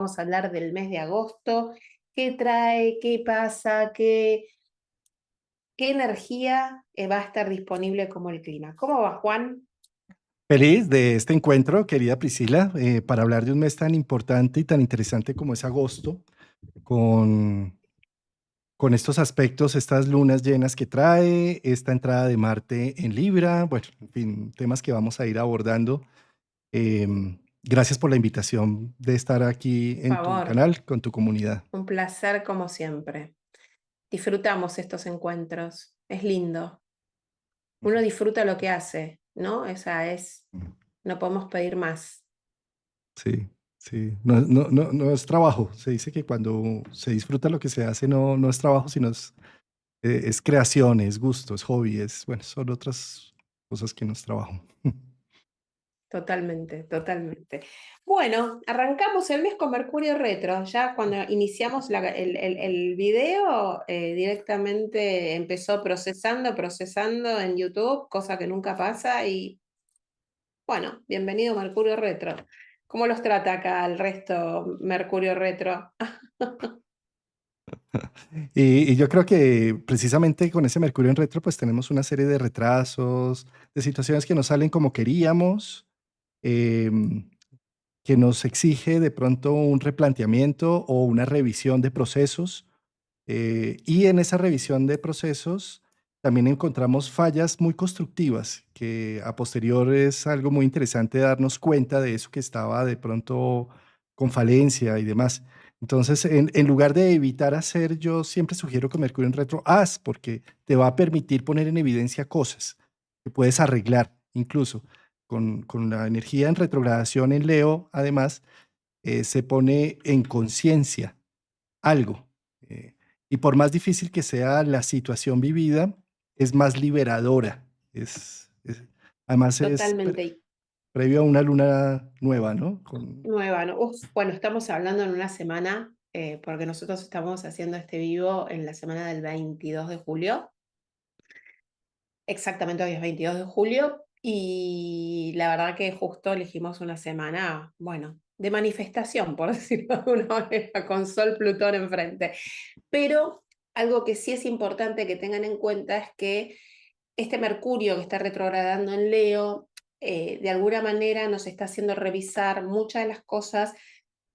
Vamos a hablar del mes de agosto, qué trae, qué pasa, qué energía va a estar disponible como el clima. ¿Cómo va, Juan? Feliz de este encuentro, querida Priscila, para hablar de un mes tan importante y tan interesante como es agosto, con, con estos aspectos, estas lunas llenas que trae, esta entrada de Marte en Libra, bueno, en fin, temas que vamos a ir abordando. Gracias por la invitación de estar aquí Por en tu favor, canal, con tu comunidad. un placer como siempre. Disfrutamos estos encuentros, es lindo. Uno disfruta lo que hace, ¿no? No podemos pedir más. Sí, sí, no es trabajo. Se dice que cuando se disfruta lo que se hace no es trabajo, sino es creación, es gusto, es hobby, bueno, son otras cosas que no es trabajo. Totalmente, totalmente. Bueno, arrancamos el mes con Mercurio retro. Ya cuando iniciamos el video, directamente empezó procesando en YouTube, cosa que nunca pasa. Y bueno, bienvenido Mercurio retro. ¿Cómo los trata acá el resto Mercurio retro? Y yo creo que precisamente con ese Mercurio en retro, pues tenemos una serie de retrasos, de situaciones que no salen como queríamos, em, que nos exige de pronto un replanteamiento o una revisión de procesos. Y en esa revisión de procesos también encontramos fallas muy constructivas, que a posterior es algo muy interesante darnos cuenta de eso que estaba de pronto con falencia y demás. Entonces, en lugar de evitar hacer, yo siempre sugiero que Mercurio en retro haz, porque te va a permitir poner en evidencia cosas que puedes arreglar, incluso con la energía en retrogradación en Leo, además, se pone en conciencia algo. eh, y por más difícil que sea la situación vivida, es más liberadora. Además es Totalmente previo a una luna nueva, ¿no? nueva, ¿no? Uf, bueno, estamos hablando en una semana, porque nosotros estamos haciendo este vivo en la semana del 22 de julio. Exactamente, hoy es 22 de julio y la verdad que justo elegimos una semana, bueno, de manifestación, por decirlo de alguna manera, con Sol Plutón enfrente. Pero algo que sí es importante que tengan en cuenta es que este Mercurio que está retrogradando en Leo, de alguna manera nos está haciendo revisar muchas de las cosas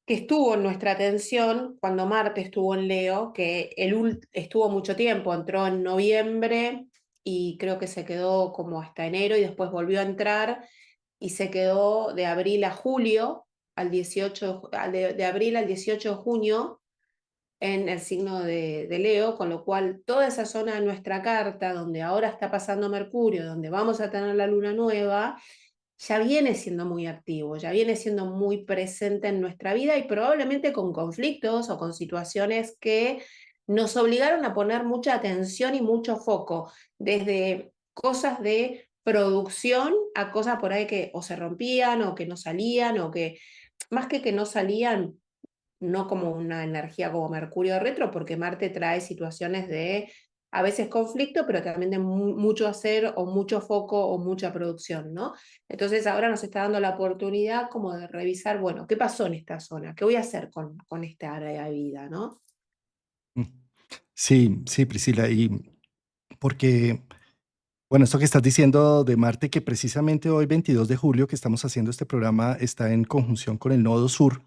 que estuvo en nuestra atención cuando Marte estuvo en Leo, que estuvo mucho tiempo, entró en noviembre y creo que se quedó como hasta enero y después volvió a entrar y se quedó de abril a julio, de abril al 18 de junio en el signo de Leo, con lo cual toda esa zona de nuestra carta, donde ahora está pasando Mercurio, donde vamos a tener la luna nueva, ya viene siendo muy activo, ya viene siendo muy presente en nuestra vida y probablemente con conflictos o con situaciones que nos obligaron a poner mucha atención y mucho foco, desde cosas de producción a cosas por ahí que o se rompían o que no salían o que, más que no salían, no como una energía como Mercurio retro, porque Marte trae situaciones de a veces conflicto, pero también de mucho hacer o mucho foco o mucha producción, ¿no? Entonces ahora nos está dando la oportunidad como de revisar, bueno, ¿qué pasó en esta zona? ¿Qué voy a hacer con esta área de vida, ¿no? Mm. Sí, sí, Priscila, y porque, bueno, esto que estás diciendo de Marte, que precisamente hoy, 22 de julio, que estamos haciendo este programa, está en conjunción con el nodo sur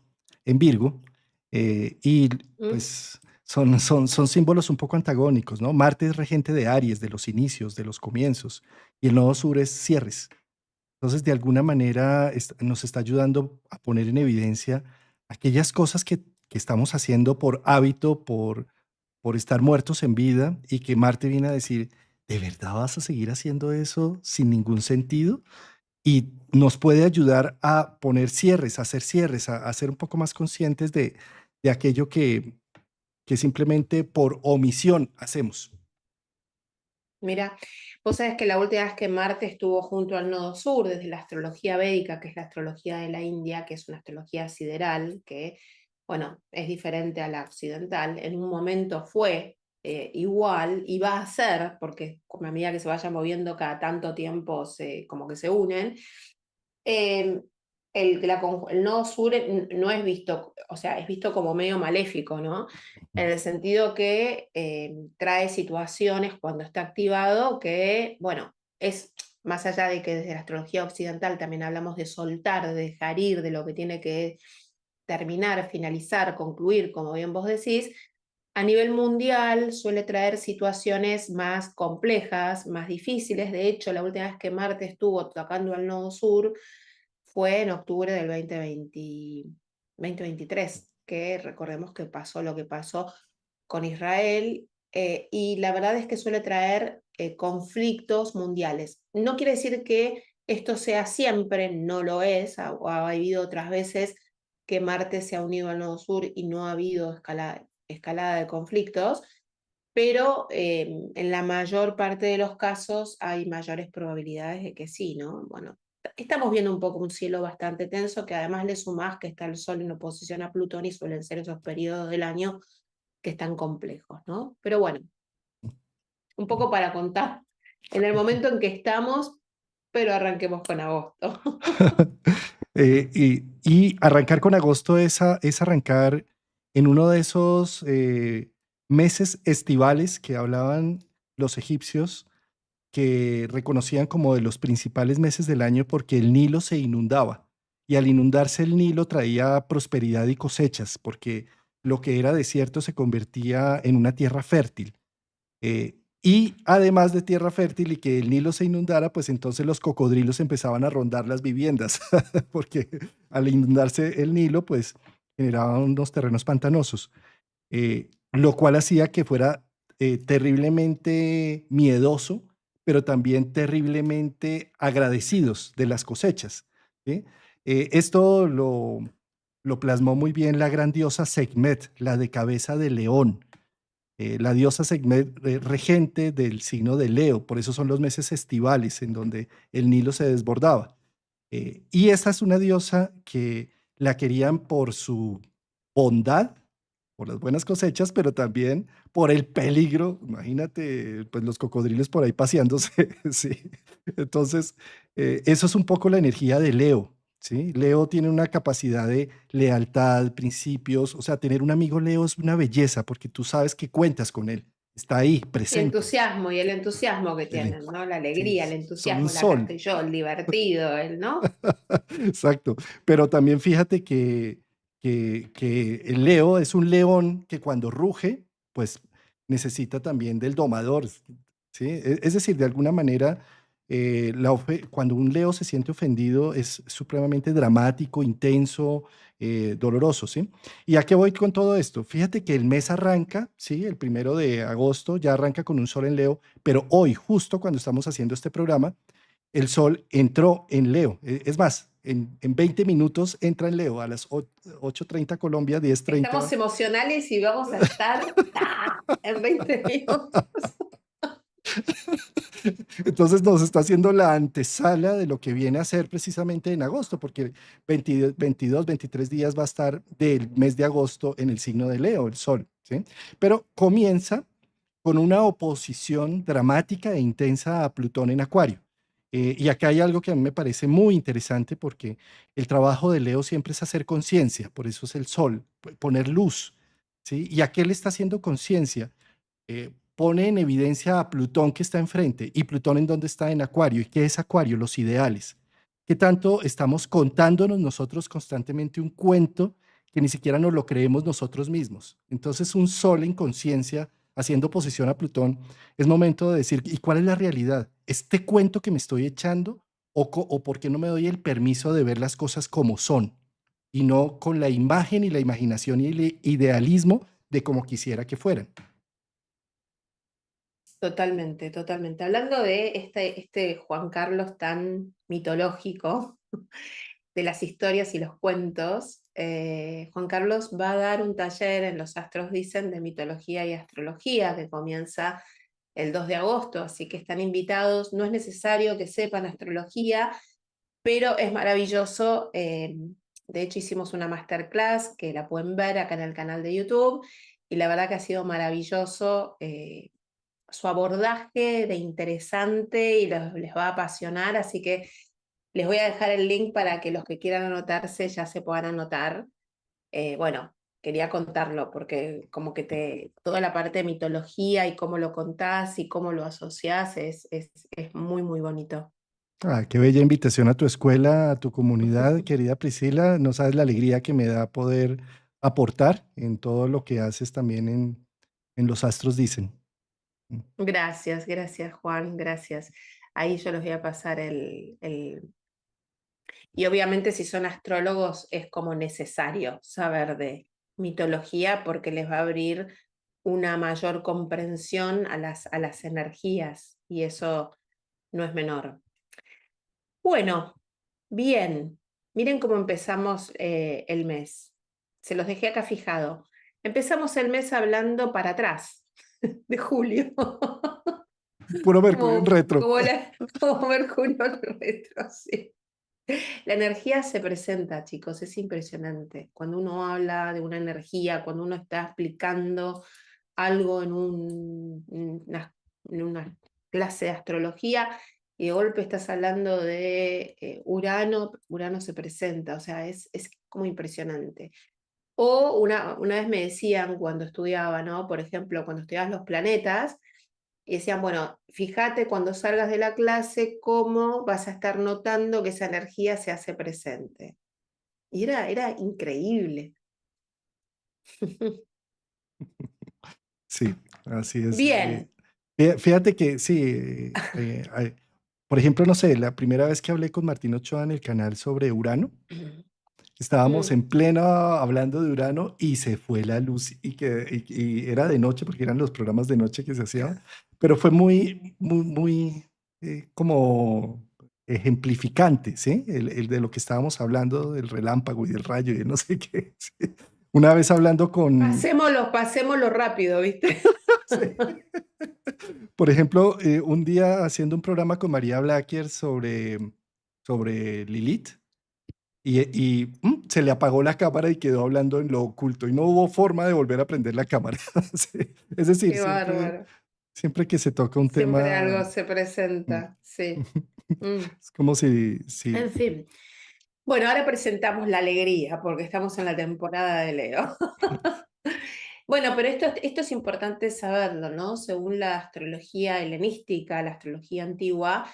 en Virgo, y ¿Mm? pues son símbolos un poco antagónicos, ¿no? Marte es regente de Aries, de los inicios, de los comienzos, y el nodo sur es cierres. Entonces, de alguna manera, nos está ayudando a poner en evidencia aquellas cosas que estamos haciendo por hábito, por estar muertos en vida, y que Marte viene a decir, ¿de verdad vas a seguir haciendo eso sin ningún sentido? Y nos puede ayudar a poner cierres, a hacer cierres, a ser un poco más conscientes de aquello que simplemente por omisión hacemos. Mira, vos sabés que la última vez que Marte estuvo junto al nodo sur, desde la astrología védica, que es la astrología de la India, que es una astrología sideral, que, bueno, es diferente a la occidental, en un momento fue igual y va a ser, porque a medida que se vaya moviendo cada tanto tiempo como que se unen, eh, el nodo sur no es visto, o sea, es visto como medio maléfico, ¿no? En el sentido que trae situaciones cuando está activado que, bueno, es más allá de que desde la astrología occidental también hablamos de soltar, de dejar ir, de lo que tiene que terminar, finalizar, concluir, como bien vos decís, a nivel mundial suele traer situaciones más complejas, más difíciles. De hecho, la última vez que Marte estuvo tocando al nodo sur fue en octubre del 2023, que recordemos que pasó lo que pasó con Israel, y la verdad es que suele traer conflictos mundiales. No quiere decir que esto sea siempre, no lo es, ha habido otras veces que Marte se ha unido al nodo sur y no ha habido escalada de conflictos, pero en la mayor parte de los casos hay mayores probabilidades de que sí, ¿no? Bueno, estamos viendo un poco un cielo bastante tenso, que además le sumás que está el Sol en oposición a Plutón y suelen ser esos periodos del año que están complejos, ¿no? Pero bueno, un poco para contar en el momento en que estamos, pero arranquemos con agosto. Y arrancar con agosto es arrancar en uno de esos meses estivales que hablaban los egipcios, que reconocían como de los principales meses del año porque el Nilo se inundaba. Y al inundarse el Nilo traía prosperidad y cosechas, porque lo que era desierto se convertía en una tierra fértil. Y además de tierra fértil y que el Nilo se inundara, pues entonces los cocodrilos empezaban a rondar las viviendas, porque al inundarse el Nilo, pues generaban unos terrenos pantanosos, lo cual hacía que fuera terriblemente miedoso, pero también terriblemente agradecidos de las cosechas. ¿Sí? Esto lo plasmó muy bien la gran diosa Sekhmet, la de cabeza de león, la diosa Sekhmet, regente del signo de Leo, por eso son los meses estivales en donde el Nilo se desbordaba. Y esta es una diosa que la querían por su bondad, por las buenas cosechas, pero también por el peligro. Imagínate, pues los cocodrilos por ahí paseándose, sí. Entonces, eso es un poco la energía de Leo, ¿sí? Leo tiene una capacidad de lealtad, principios, o sea, tener un amigo Leo es una belleza porque tú sabes que cuentas con él, está ahí, presente. Y el entusiasmo que El tienen, ¿no? La sí, alegría, el son un entusiasmo, la sol. Castelló, el divertido, el, ¿no? Exacto. Pero también fíjate que el Leo es un león que cuando ruge, pues necesita también del domador, ¿sí? Es decir, de alguna manera, cuando un Leo se siente ofendido es supremamente dramático, intenso, doloroso, ¿sí? ¿Y a qué voy con todo esto? Fíjate que el mes arranca, ¿sí? El 1 de agosto ya arranca con un sol en Leo, pero hoy, justo cuando estamos haciendo este programa, el sol entró en Leo. Es más, en 20 minutos entra en Leo, a las 8:30 Colombia, 10:30. Estamos emocionales y vamos a estar en 20 minutos. Entonces nos está haciendo la antesala de lo que viene a ser precisamente en agosto, porque 22, 23 días va a estar del mes de agosto en el signo de Leo, el sol, ¿sí? Pero comienza con una oposición dramática e intensa a Plutón en Acuario. Y acá hay algo que a mí me parece muy interesante porque el trabajo de Leo siempre es hacer conciencia, por eso es el sol, poner luz, ¿sí? ¿Y a qué le está haciendo conciencia? Pone en evidencia a Plutón que está enfrente. ¿Y Plutón en dónde está? En Acuario. ¿Y qué es Acuario? Los ideales. ¿Qué tanto estamos contándonos nosotros constantemente un cuento que ni siquiera nos lo creemos nosotros mismos? Entonces, un sol en conciencia haciendo oposición a Plutón, es momento de decir, ¿y cuál es la realidad? ¿Este cuento que me estoy echando o por qué no me doy el permiso de ver las cosas como son y no con la imagen y la imaginación y el idealismo de como quisiera que fueran? Totalmente, totalmente. Hablando de este Juan Carlos tan mitológico, de las historias y los cuentos, Juan Carlos va a dar un taller en Los Astros Dicen de mitología y astrología que comienza el 2 de agosto, así que están invitados. No es necesario que sepan astrología, pero es maravilloso. De hecho, hicimos una masterclass que la pueden ver acá en el canal de YouTube y la verdad que ha sido maravilloso. Su abordaje de interesante y les va a apasionar, así que Les voy a dejar el link para que los que quieran anotarse ya se puedan anotar. Bueno, quería contarlo porque como que toda la parte de mitología y cómo lo contás y cómo lo asociás es muy, muy bonito. Ah, qué bella invitación a tu escuela, a tu comunidad, querida Priscila. No sabes la alegría que me da poder aportar en todo lo que haces también en Los Astros Dicen. Mm. Gracias, gracias Juan, gracias. Ahí yo les voy a pasar Y obviamente si son astrólogos es como necesario saber de mitología porque les va a abrir una mayor comprensión a las energías y eso no es menor. Bueno, bien, miren cómo empezamos el mes. Se los dejé acá fijado. Empezamos el mes hablando para atrás, de julio. Puro Mercurio en como, retro. como Mercurio retro, sí. La energía se presenta, chicos, es impresionante. Cuando uno habla de una energía, cuando uno está explicando algo en una clase de astrología y de golpe estás hablando de Urano, Urano se presenta, o sea, es como impresionante. O una vez me decían cuando estudiaba, ¿no? Por ejemplo, cuando estudiabas los planetas, y decían, bueno, fíjate cuando salgas de la clase cómo vas a estar notando que esa energía se hace presente. Y era increíble. Sí, así es. Bien. Fíjate que sí, por ejemplo, no sé, la primera vez que hablé con Martín Ochoa en el canal sobre Urano, estábamos Mm. en pleno hablando de Urano y se fue la luz y era de noche porque eran los programas de noche que se hacían, pero fue muy como ejemplificante, ¿sí? El de lo que estábamos hablando del relámpago y del rayo y de no sé qué. Sí. Una vez hablando con, Pasémoslo rápido, ¿viste? sí, por ejemplo, un día haciendo un programa con María Blaquier sobre Lilith. Se le apagó la cámara y quedó hablando en lo oculto y no hubo forma de volver a prender la cámara. Sí. Es decir, Qué bárbaro. siempre que se toca un Siempre algo tema, se mm, presenta, sí. Mm. es como si En fin. Bueno, ahora presentamos la alegría porque estamos en la temporada de Leo. Bueno, pero esto es importante saberlo, ¿no? Según la astrología helenística, la astrología antigua,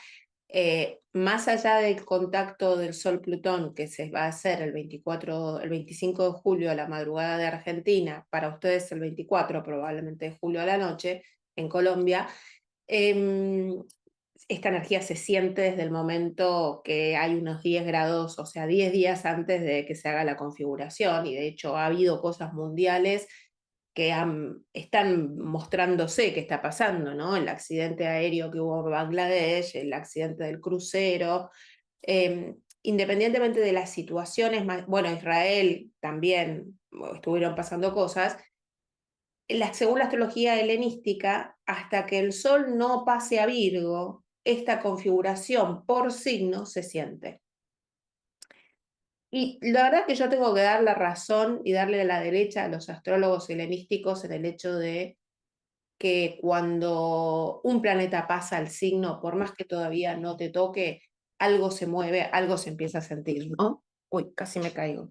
más allá del contacto del Sol-Plutón que se va a hacer el 25 de julio a la madrugada de Argentina, para ustedes el 24 probablemente de julio a la noche en Colombia, em, esta energía se siente desde el momento que hay unos 10 grados, o sea, 10 días antes de que se haga la configuración, y de hecho ha habido cosas mundiales que están mostrándose que está pasando, ¿no? El accidente aéreo que hubo en Bangladesh, el accidente del crucero, independientemente de las situaciones, bueno, Israel también estuvieron pasando cosas, según la astrología helenística, hasta que el Sol no pase a Virgo, esta configuración por signo se siente. Y la verdad que yo tengo que dar la razón y darle la derecha a los astrólogos helenísticos en el hecho de que cuando un planeta pasa al signo, por más que todavía no te toque, algo se mueve, algo se empieza a sentir, ¿no? Uy, casi me caigo.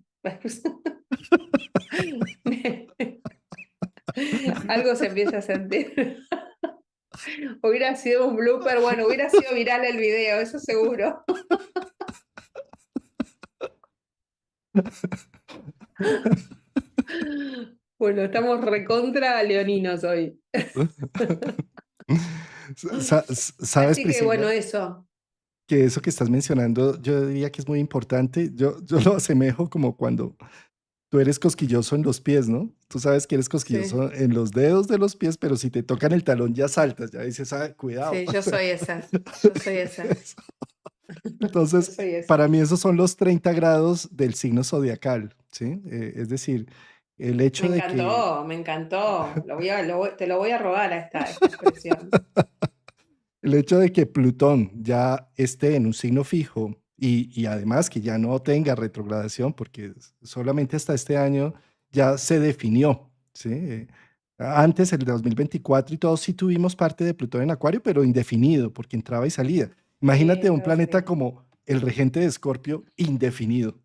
Algo se empieza a sentir. Hubiera sido un blooper, bueno, hubiera sido viral el video, eso seguro. Bueno, estamos recontra leoninos hoy. sabes, Así que bueno, Priscila, eso. que eso que estás mencionando, yo diría que es muy importante. Yo lo asemejo como cuando tú eres cosquilloso en los pies, ¿no? Tú sabes que eres Sí, cosquilloso en los dedos de los pies, pero si te tocan el talón ya saltas, ya dices, ah, cuidado. sí, yo soy esa. Yo soy esa. Yo Entonces, soy esa. para mí esos son los 30 grados del signo zodiacal, ¿sí? Es decir, el hecho de que Me encantó. Te lo voy a robar a esta expresión. el hecho de que Plutón ya esté en un signo fijo y además que ya no tenga retrogradación, porque solamente hasta este año ya se definió, ¿sí? Antes, el de 2024 y todo, sí tuvimos parte de Plutón en Acuario, pero indefinido, porque entraba y salía. Imagínate Sí, un todo planeta sería. como el regente de Escorpio indefinido.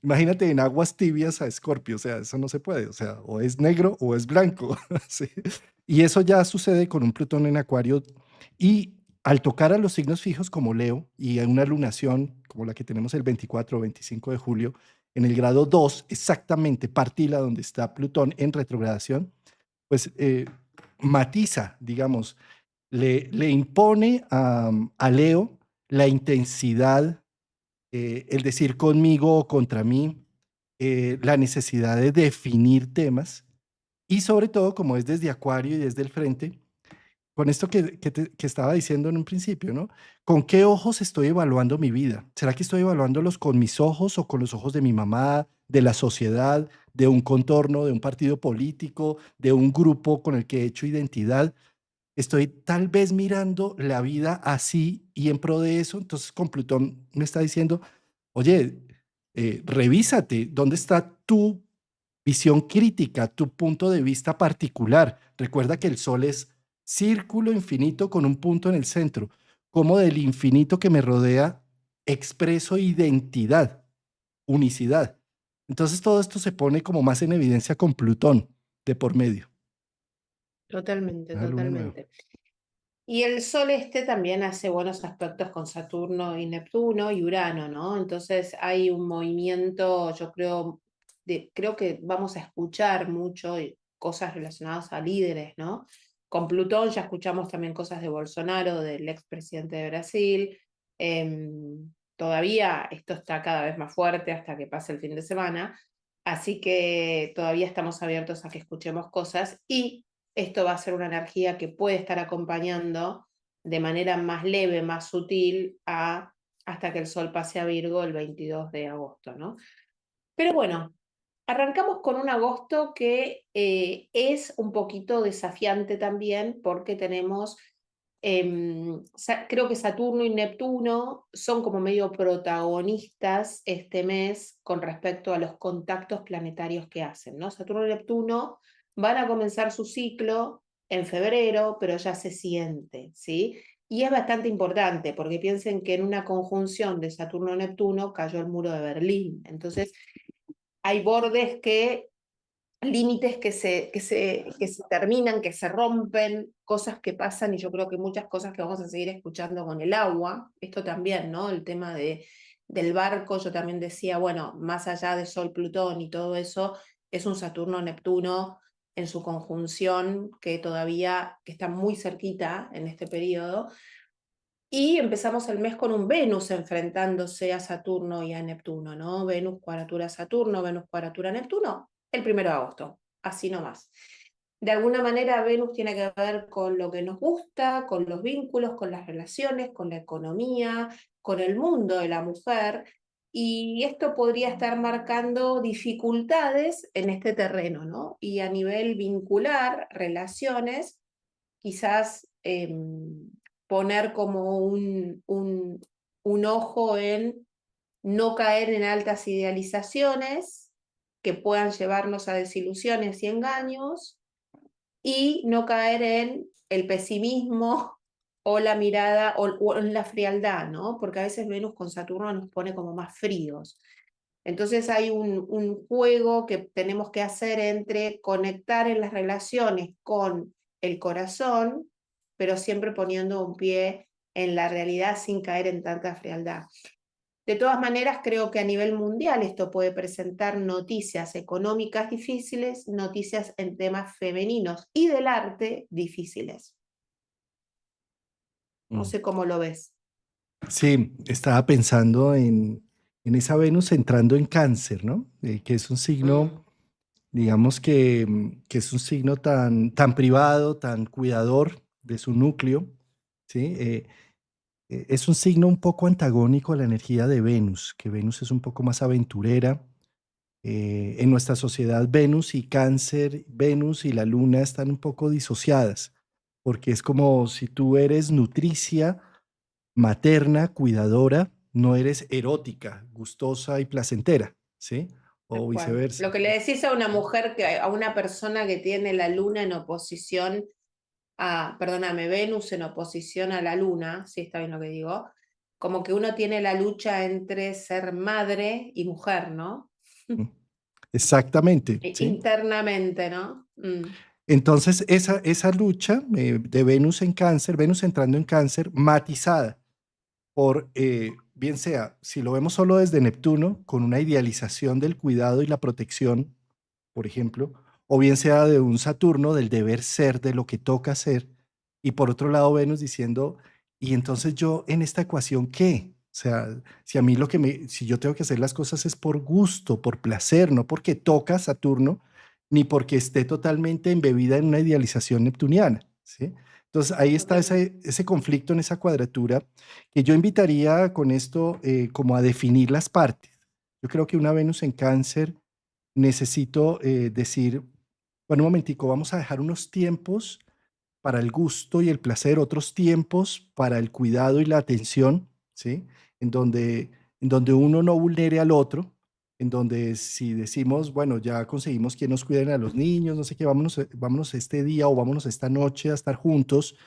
Imagínate en aguas tibias a Escorpio, o sea, eso no se puede, o sea, o es negro o es blanco. ¿Sí? Y eso ya sucede con un Plutón en Acuario y al tocar a los signos fijos como Leo y a una lunación como la que tenemos el 24 o 25 de julio, en el grado 2, exactamente partila donde está Plutón en retrogradación, pues matiza, digamos, le impone a Leo la intensidad, el decir conmigo o contra mí, la necesidad de definir temas y sobre todo, como es desde Acuario y desde el frente, con esto que estaba diciendo en un principio, ¿no? ¿Con qué ojos estoy evaluando mi vida? ¿Será que estoy evaluándolos con mis ojos o con los ojos de mi mamá, de la sociedad, de un contorno, de un partido político, de un grupo con el que he hecho identidad? Estoy tal vez mirando la vida así y en pro de eso. Entonces, con Plutón me está diciendo, oye, revísate, ¿dónde está tu visión crítica, tu punto de vista particular? Recuerda que el Sol es círculo infinito con un punto en el centro. Como del infinito que me rodea expreso identidad, unicidad. Entonces todo esto se pone como más en evidencia con Plutón de por medio. Totalmente, La luna nueva. totalmente. Y el Sol este también hace buenos aspectos con Saturno y Neptuno y Urano, ¿no? Entonces hay un movimiento, yo creo, creo que vamos a escuchar mucho cosas relacionadas a líderes, ¿no? Con Plutón ya escuchamos también cosas de Bolsonaro, del expresidente de Brasil. Todavía esto está cada vez más fuerte hasta que pase el fin de semana, así que todavía estamos abiertos a que escuchemos cosas y esto va a ser una energía que puede estar acompañando de manera más leve, más sutil, hasta que el Sol pase a Virgo el 22 de agosto, ¿no? Pero bueno, arrancamos con un agosto que es un poquito desafiante también porque tenemos, creo que Saturno y Neptuno son como medio protagonistas este mes con respecto a los contactos planetarios que hacen, ¿no? Saturno y Neptuno van a comenzar su ciclo en febrero, pero ya se siente, ¿sí? Y es bastante importante porque piensen que en una conjunción de Saturno-Neptuno cayó el muro de Berlín. Entonces, hay bordes límites que se terminan, que se rompen, cosas que pasan, y yo creo que muchas cosas que vamos a seguir escuchando con el agua, esto también, ¿no? El tema del barco, yo también decía, bueno, más allá de Sol, Plutón y todo eso, es un Saturno-Neptuno en su conjunción que está muy cerquita en este periodo, y empezamos el mes con un Venus enfrentándose a Saturno y a Neptuno, ¿no? Venus cuadratura Saturno, Venus cuadratura Neptuno, el 1 de agosto, así nomás. De alguna manera Venus tiene que ver con lo que nos gusta, con los vínculos, con las relaciones, con la economía, con el mundo de la mujer, y esto podría estar marcando dificultades en este terreno, ¿no? Y a nivel vincular, relaciones, quizás poner como un ojo en no caer en altas idealizaciones que puedan llevarnos a desilusiones y engaños, y no caer en el pesimismo o la mirada o en la frialdad, ¿no? Porque a veces Venus con Saturno nos pone como más fríos. Entonces hay un juego que tenemos que hacer entre conectar en las relaciones con el corazón, pero siempre poniendo un pie en la realidad sin caer en tanta frialdad. De todas maneras, creo que a nivel mundial esto puede presentar noticias económicas difíciles, noticias en temas femeninos y del arte difíciles. No Mm. sé cómo lo ves. Sí, estaba pensando en esa Venus entrando en Cáncer, ¿no? Que es un Mm, signo, digamos que es un signo tan privado, tan cuidador de su núcleo, ¿sí? Es un signo un poco antagónico a la energía de Venus, que Venus es un poco más aventurera. En nuestra sociedad, Venus y Cáncer, Venus y la Luna están un poco disociadas, porque es como si tú eres nutricia, materna, cuidadora, no eres erótica, gustosa y placentera, ¿sí? tal O cual. viceversa. Lo que le decís a una mujer, a una persona que tiene la luna en perdóname, Venus en oposición a la luna, si está bien lo que digo, como que uno tiene la lucha entre ser madre y mujer, ¿no? Mm, exactamente, ¿sí? Internamente, ¿no? Entonces, esa lucha de Venus en Cáncer, Venus entrando en Cáncer, matizada por, bien sea, si lo vemos solo desde Neptuno, con una idealización del cuidado y la protección, por ejemplo, o bien sea de un Saturno, del deber ser, de lo que toca hacer, y por otro lado Venus diciendo, y entonces yo en esta ecuación, ¿qué? O sea, si a mí si yo tengo que hacer las cosas es por gusto, por placer, no porque toca Saturno, ni porque esté totalmente embebida en una idealización neptuniana, ¿sí? Entonces ahí está Totalmente. ese conflicto en esa cuadratura que yo invitaría con esto como a definir las partes. Yo creo que una Venus en Cáncer necesito decir, bueno, un momentico, vamos a dejar unos tiempos para el gusto y el placer, otros tiempos para el cuidado y la atención, ¿sí? En donde, en donde uno no vulnere al otro, en donde si decimos, bueno, ya conseguimos que nos cuiden a los niños, no sé qué, vámonos, vámonos este día o vámonos esta noche a estar juntos,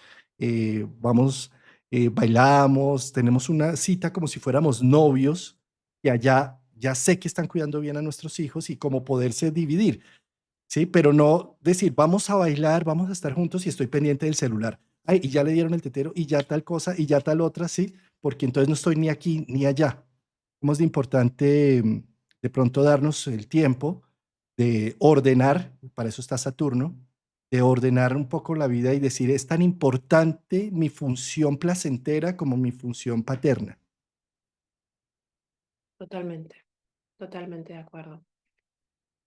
vamos, bailamos, tenemos una cita como si fuéramos novios, y allá ya sé que están cuidando bien a nuestros hijos y como poderse dividir. ¿Sí? Pero no decir, vamos a bailar, vamos a estar juntos y estoy pendiente del celular. Ay, y ya le dieron el tetero y ya tal cosa y ya tal otra, ¿sí? Porque entonces no estoy ni aquí ni allá. Es de importante de pronto darnos el tiempo de ordenar, para eso está Saturno, de ordenar un poco la vida y decir, es tan importante mi función placentera como mi función paterna. Totalmente, totalmente de acuerdo.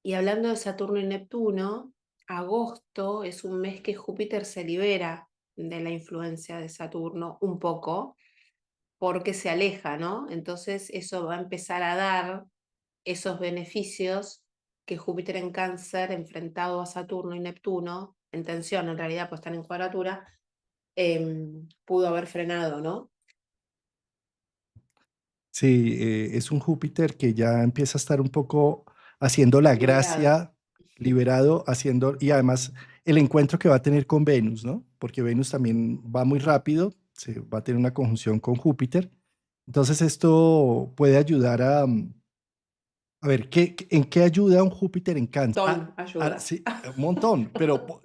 Y hablando de Saturno y Neptuno, agosto es un mes que Júpiter se libera de la influencia de Saturno un poco, porque se aleja, ¿no? Entonces eso va a empezar a dar esos beneficios que Júpiter en Cáncer, enfrentado a Saturno y Neptuno, en tensión en realidad, pues están en cuadratura, pudo haber frenado, ¿no? Sí, es un Júpiter que ya empieza a estar un poco haciendo la Liberado. gracia, liberado, haciendo, y además el encuentro que va a tener con Venus, ¿no? Porque Venus también va muy rápido, se va a tener una conjunción con Júpiter. Entonces esto puede ayudar a ver, ¿en qué ayuda un Júpiter en Cáncer? Ton ayuda. Sí, un montón, pero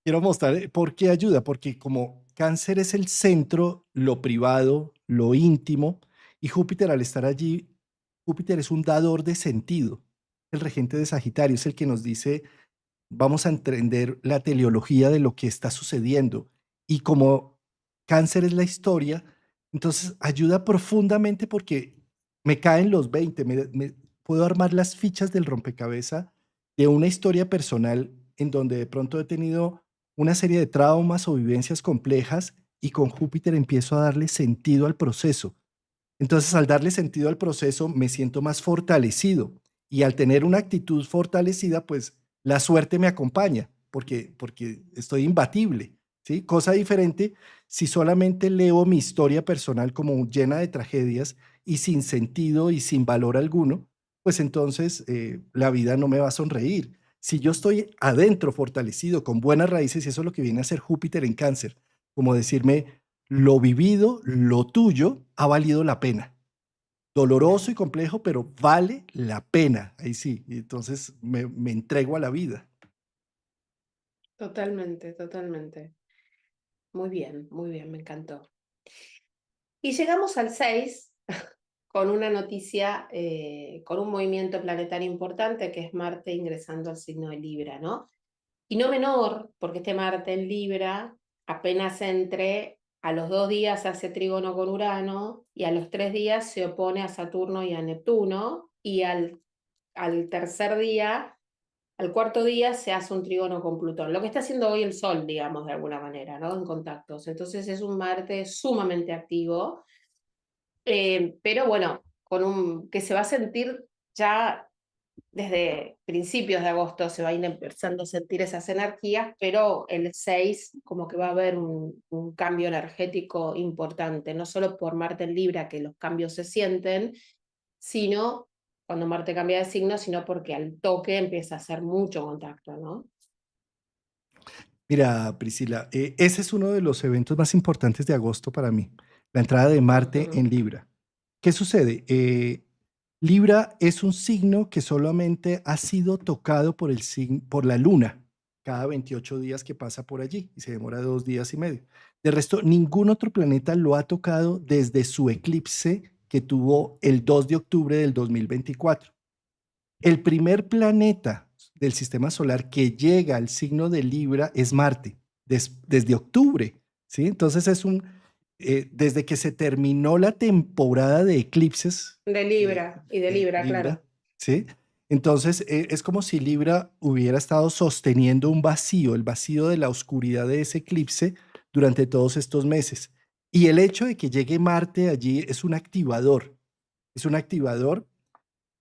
quiero mostrar por qué ayuda, porque como Cáncer es el centro, lo privado, lo íntimo, y Júpiter al estar allí, Júpiter es un dador de sentido. El regente de Sagitario es el que nos dice, vamos a entender la teleología de lo que está sucediendo. Y como Cáncer es la historia, entonces ayuda profundamente porque me caen los 20, puedo armar las fichas del rompecabezas de una historia personal en donde de pronto he tenido una serie de traumas o vivencias complejas y con Júpiter empiezo a darle sentido al proceso. Entonces, al darle sentido al proceso, me siento más fortalecido y al tener una actitud fortalecida, pues la suerte me acompaña porque estoy imbatible, ¿sí? Cosa diferente si solamente leo mi historia personal como llena de tragedias y sin sentido y sin valor alguno, pues entonces la vida no me va a sonreír. Si yo estoy adentro fortalecido con buenas raíces, y eso es lo que viene a hacer Júpiter en Cáncer, como decirme, lo vivido, lo tuyo, ha valido la pena. Doloroso y complejo, pero vale la pena. Ahí sí, y entonces me entrego a la vida. Totalmente, totalmente. Muy bien, me encantó. Y llegamos al 6 con una noticia, con un movimiento planetario importante, que es Marte ingresando al signo de Libra, ¿no? Y no menor, porque este Marte en Libra apenas entre, a los 2 días hace trígono con Urano, y a los 3 días se opone a Saturno y a Neptuno, y al tercer día, al cuarto día, se hace un trígono con Plutón. Lo que está haciendo hoy el Sol, digamos, de alguna manera, ¿no? En contactos. Entonces es un Marte sumamente activo, pero bueno, que se va a sentir ya desde principios de agosto, se va a ir empezando a sentir esas energías, pero el 6 como que va a haber un cambio energético importante, no solo por Marte en Libra, que los cambios se sienten, sino cuando Marte cambia de signo, sino porque al toque empieza a hacer mucho contacto, ¿no? Mira, Priscila, ese es uno de los eventos más importantes de agosto para mí, la entrada de Marte Ujú. en Libra. ¿Qué sucede? Libra es un signo que solamente ha sido tocado por la luna cada 28 días que pasa por allí y se demora 2 días y medio. De resto, ningún otro planeta lo ha tocado desde su eclipse que tuvo el 2 de octubre del 2024. El primer planeta del sistema solar que llega al signo de Libra es Marte, desde octubre, ¿sí? Entonces desde que se terminó la temporada de eclipses De Libra y de de Libra, Libra, claro. ¿sí? Entonces es como si Libra hubiera estado sosteniendo un vacío, el vacío de la oscuridad de ese eclipse durante todos estos meses. Y el hecho de que llegue Marte allí es un activador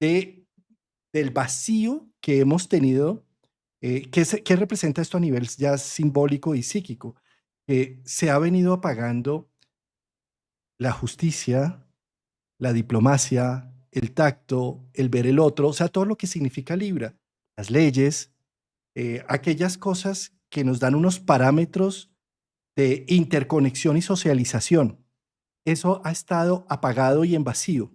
de del vacío que hemos tenido, ¿qué representa esto a nivel ya simbólico y psíquico? Se ha venido apagando la justicia, la diplomacia, el tacto, el ver el otro, o sea, todo lo que significa Libra, las leyes, aquellas cosas que nos dan unos parámetros de interconexión y socialización. Eso ha estado apagado y en vacío.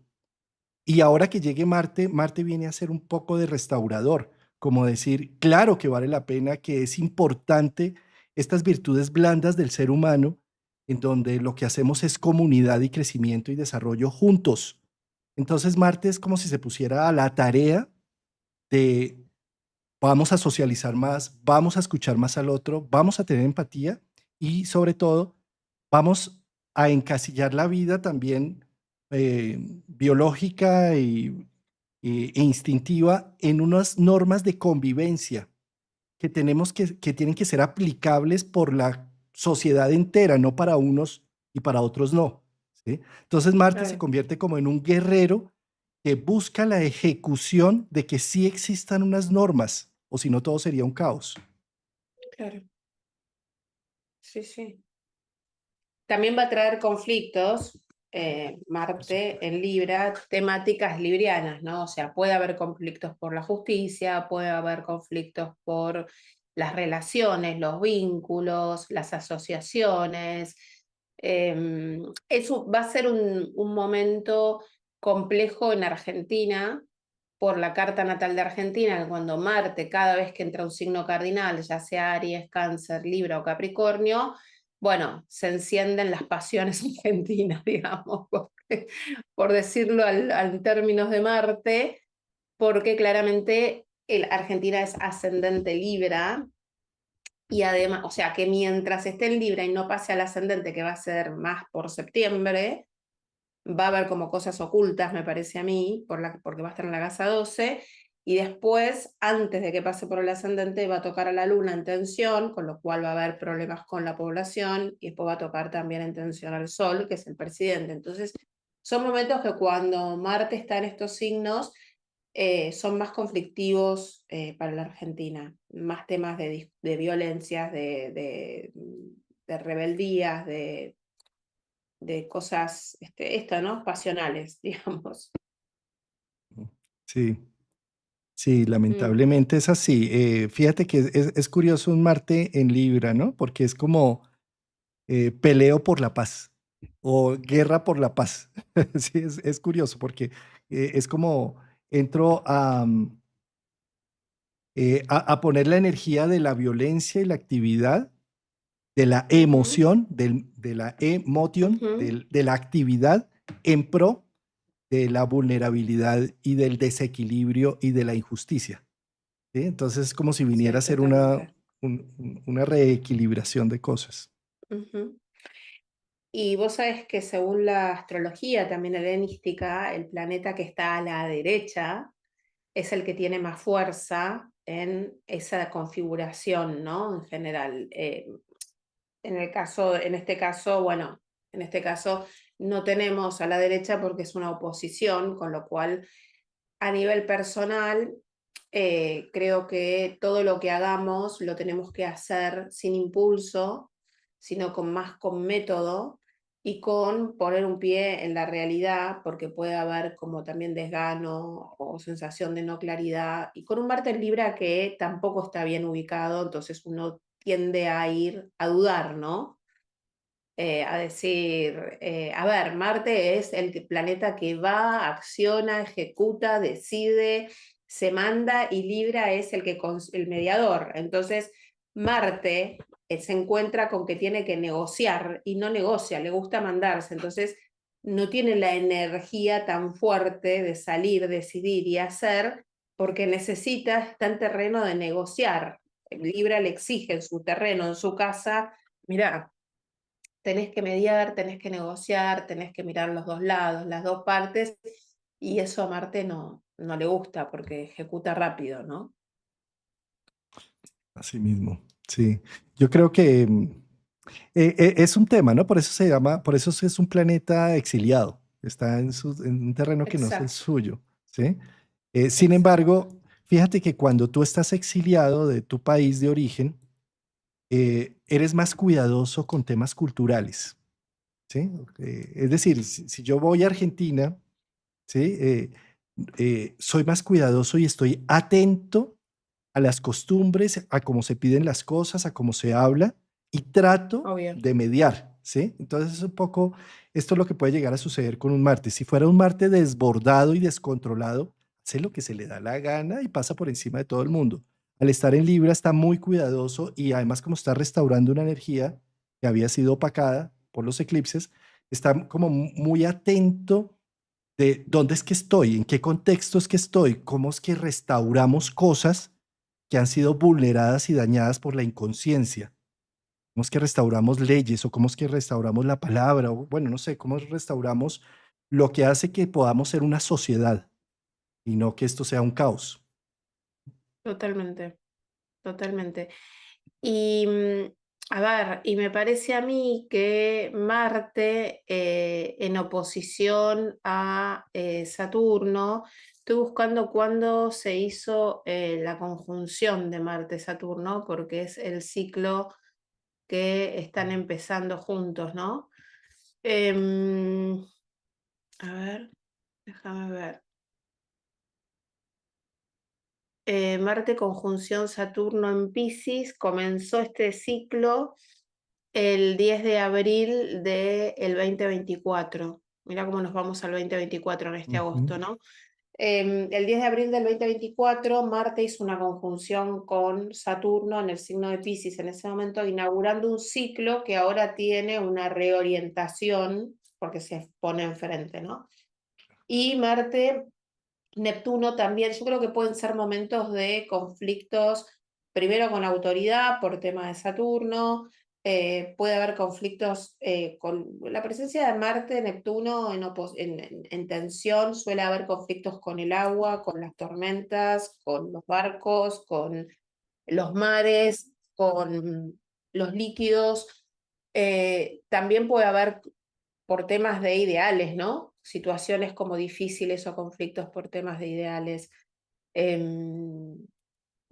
Y ahora que llegue Marte, Marte viene a ser un poco de restaurador, como decir, claro que vale la pena, que es importante estas virtudes blandas del ser humano, en donde lo que hacemos es comunidad y crecimiento y desarrollo juntos. Entonces Marte es como si se pusiera a la tarea de vamos a socializar más, vamos a escuchar más al otro, vamos a tener empatía y sobre todo vamos a encasillar la vida también biológica e instintiva en unas normas de convivencia que tienen que ser aplicables por la sociedad entera, no para unos y para otros no. ¿Sí? Entonces Marte se Claro, convierte como en un guerrero que busca la ejecución de que sí existan unas normas, o si no todo sería un caos. claro. Sí, sí. También va a traer conflictos, Por supuesto. Marte en Libra, temáticas librianas, ¿no? O sea, puede haber conflictos por la justicia, puede haber conflictos por las relaciones, los vínculos, las asociaciones. Eso va a ser un momento complejo en Argentina por la carta natal de Argentina, que cuando Marte, cada vez que entra un signo cardinal, ya sea Aries, Cáncer, Libra o Capricornio, bueno, se encienden las pasiones argentinas, digamos, por decirlo al términos de Marte, porque claramente Argentina es ascendente Libra, y además, o sea, que mientras esté en Libra y no pase al ascendente, que va a ser más por septiembre, va a haber como cosas ocultas, me parece a mí, porque va a estar en la casa 12, y después, antes de que pase por el ascendente, va a tocar a la luna en tensión, con lo cual va a haber problemas con la población, y después va a tocar también en tensión al sol, que es el presidente. Entonces, son momentos que cuando Marte está en estos signos, son más conflictivos para la Argentina, más temas de violencias, de rebeldías, de cosas, esto, ¿no? Pasionales, digamos. Sí, sí, Mm, lamentablemente es así. Fíjate que es curioso un Marte en Libra, ¿no? Porque es como peleo por la paz o guerra por la paz. Sí, es curioso porque es como entro a poner la energía de la violencia y la actividad, de la ujú, emoción, de la emotion, ujú. de la actividad en pro de la vulnerabilidad y del desequilibrio y de la injusticia. ¿Sí? Entonces es como si viniera a Sí, ser totalmente. una reequilibración de cosas. Ujú. Y vos sabés que según la astrología también helenística, el planeta que está a la derecha es el que tiene más fuerza en esa configuración, ¿no? En general. En este caso, bueno, en este caso no tenemos a la derecha porque es una oposición, con lo cual a nivel personal, creo que todo lo que hagamos lo tenemos que hacer sin impulso, sino más con método y con poner un pie en la realidad, porque puede haber como también desgano o sensación de no claridad, y con un Marte en Libra que tampoco está bien ubicado, entonces uno tiende a ir a dudar, ¿no? a decir, a ver, Marte es el planeta que va, acciona, ejecuta, decide, se manda y Libra es el mediador. Entonces, Marte se encuentra con que tiene que negociar y no negocia, le gusta mandarse. Entonces, no tiene la energía tan fuerte de salir, decidir y hacer, porque necesita, está en terreno de negociar. Libra le exige en su terreno, en su casa, mira, tenés que mediar, tenés que negociar, tenés que mirar los dos lados, las dos partes, y eso a Marte no le gusta porque ejecuta rápido, ¿no? Así mismo, sí. Yo creo que es un tema, ¿no? Por eso se llama, por eso es un planeta exiliado. Está en un terreno que no es el Exacto, suyo, ¿sí? Sin embargo, exacto. fíjate que cuando tú estás exiliado de tu país de origen, eres más cuidadoso con temas culturales, ¿sí? Es decir, si yo voy a Argentina, ¿sí? Soy más cuidadoso y estoy atento a las costumbres, a cómo se piden las cosas, a cómo se habla y trato Obvio. de mediar, ¿sí? Entonces es un poco, esto es lo que puede llegar a suceder con un Marte. Si fuera un Marte desbordado y descontrolado, hace lo que se le da la gana y pasa por encima de todo el mundo. Al estar en Libra está muy cuidadoso y además como está restaurando una energía que había sido opacada por los eclipses, está como muy atento de dónde es que estoy, en qué contexto es que estoy, cómo es que restauramos cosas que han sido vulneradas y dañadas por la inconsciencia. ¿Cómo es que restauramos leyes o cómo es que restauramos la palabra? O, bueno, no sé, cómo restauramos lo que hace que podamos ser una sociedad y no que esto sea un caos. Totalmente, totalmente. Y a ver, y me parece a mí que Marte en oposición a Saturno, estoy buscando cuándo se hizo la conjunción de Marte-Saturno, porque es el ciclo que están empezando juntos, ¿no? Em, a ver, déjame ver. Marte conjunción Saturno en Piscis comenzó este ciclo el 10 de abril del 2024. Mira cómo nos vamos al 2024 en este Ujú, agosto, ¿no? El 10 de abril del 2024, Marte hizo una conjunción con Saturno en el signo de Piscis en ese momento, inaugurando un ciclo que ahora tiene una reorientación, porque se pone enfrente, ¿no? Y Marte Neptuno también, yo creo que pueden ser momentos de conflictos, primero con autoridad por tema de Saturno, puede haber conflictos con la presencia de Marte, Neptuno en tensión, suele haber conflictos con el agua, con las tormentas, con los barcos, con los mares, con los líquidos. También puede haber por temas de ideales, ¿no? Situaciones como difíciles o conflictos por temas de ideales.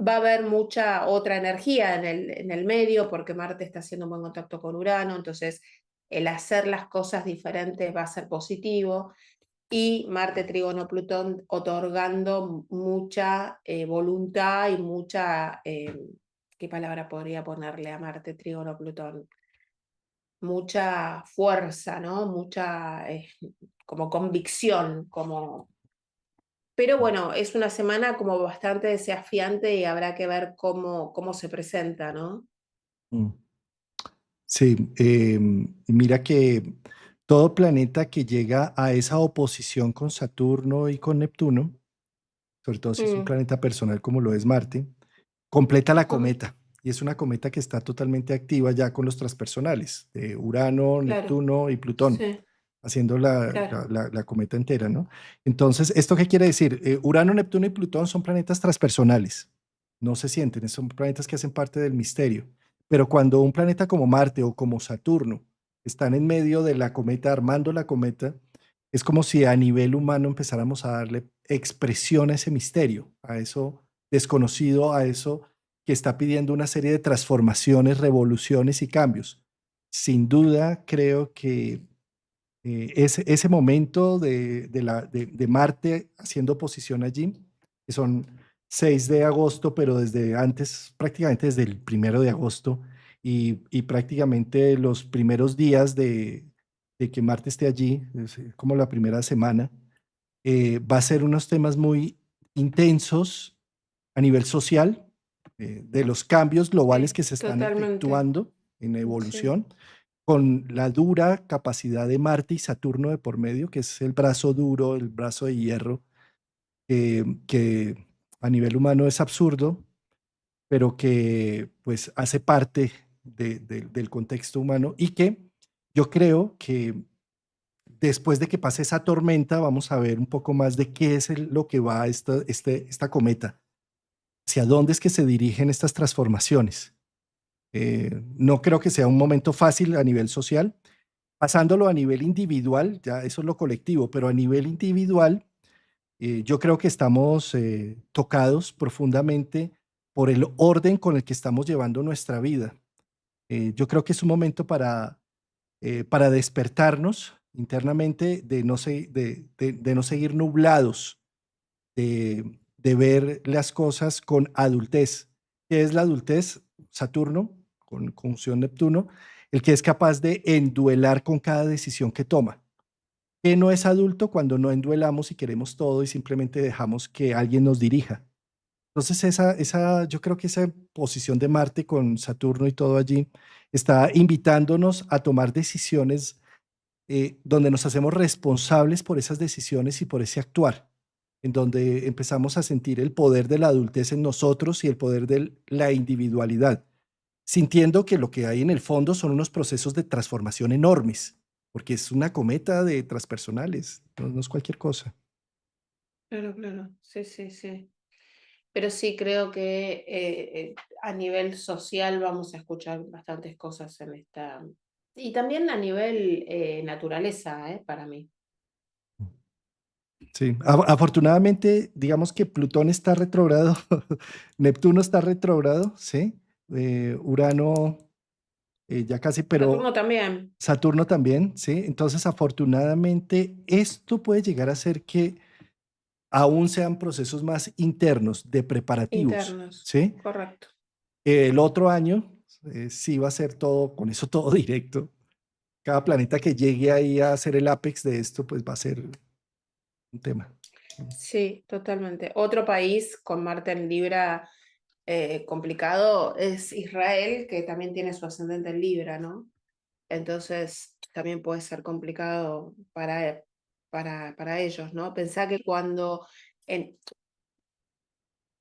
Va a haber mucha otra energía en el medio porque Marte está haciendo un buen contacto con Urano, entonces el hacer las cosas diferentes va a ser positivo. Y Marte, Trígono, Plutón otorgando mucha voluntad y mucha, ¿qué palabra podría ponerle a Marte, Trígono, Plutón? Mucha fuerza, ¿no? Mucha como convicción, como... Pero bueno, es una semana como bastante desafiante y habrá que ver cómo se presenta, ¿no? mm. Sí, mira que todo planeta que llega a esa oposición con Saturno y con Neptuno, sobre todo si es un Mm, planeta personal como lo es Marte, completa la mm, cometa. Y es una cometa que está totalmente activa ya con los transpersonales, de Urano, claro, Neptuno y Plutón, sí, haciendo claro. la cometa entera, ¿no? Entonces, ¿esto qué quiere decir? Urano, Neptuno y Plutón son planetas transpersonales. No se sienten, son planetas que hacen parte del misterio. Pero cuando un planeta como Marte o como Saturno están en medio de la cometa, armando la cometa, es como si a nivel humano empezáramos a darle expresión a ese misterio, a eso desconocido, a eso que está pidiendo una serie de transformaciones, revoluciones y cambios. Sin duda, creo que ese momento de Marte haciendo oposición allí, que son 6 de agosto, pero desde antes, prácticamente desde el 1 de agosto, y prácticamente los primeros días de que Marte esté allí, es como la primera semana, va a ser unos temas muy intensos a nivel social, de los cambios globales Sí, que se están totalmente. efectuando en Sí, evolución, con la dura capacidad de Marte y Saturno de por medio, que es el brazo duro, el brazo de hierro, que a nivel humano es absurdo, pero que pues hace parte del contexto humano y que yo creo que después de que pase esa tormenta vamos a ver un poco más de qué es lo que va esta cometa, hacia dónde es que se dirigen estas transformaciones. No creo que sea un momento fácil a nivel social, pasándolo a nivel individual, ya eso es lo colectivo, pero a nivel individual, yo creo que estamos tocados profundamente por el orden con el que estamos llevando nuestra vida. Yo creo que es un momento para despertarnos internamente, de no seguir nublados, de ver las cosas con adultez. ¿Qué es la adultez? Saturno, con conjunción Neptuno, el que es capaz de enduelar con cada decisión que toma. ¿Qué no es adulto cuando no enduelamos y queremos todo y simplemente dejamos que alguien nos dirija? Entonces, yo creo que esa posición de Marte con Saturno y todo allí está invitándonos a tomar decisiones donde nos hacemos responsables por esas decisiones y por ese actuar, en donde empezamos a sentir el poder de la adultez en nosotros y el poder de la individualidad, sintiendo que lo que hay en el fondo son unos procesos de transformación enormes, porque es una cometa de transpersonales, no es cualquier cosa. claro, claro. Sí, sí, sí. Pero sí creo que a nivel social vamos a escuchar bastantes cosas en esta. Y también a nivel naturaleza, para mí. Sí, afortunadamente, digamos que Plutón está retrógrado, Neptuno está retrógrado, ¿sí? Urano ya casi, pero Saturno también, Saturno también, ¿sí? Entonces, afortunadamente, esto puede llegar a ser que aún sean procesos más internos de preparativos, internos, ¿sí? correcto. El otro año sí va a ser todo, con eso todo directo. Cada planeta que llegue ahí a ser el apex de esto, pues va a ser un tema. Sí, totalmente. Otro país con Marte en Libra complicado es Israel, que también tiene su ascendente en Libra, ¿no? Entonces también puede ser complicado para ellos, ¿no? Pensá que cuando en,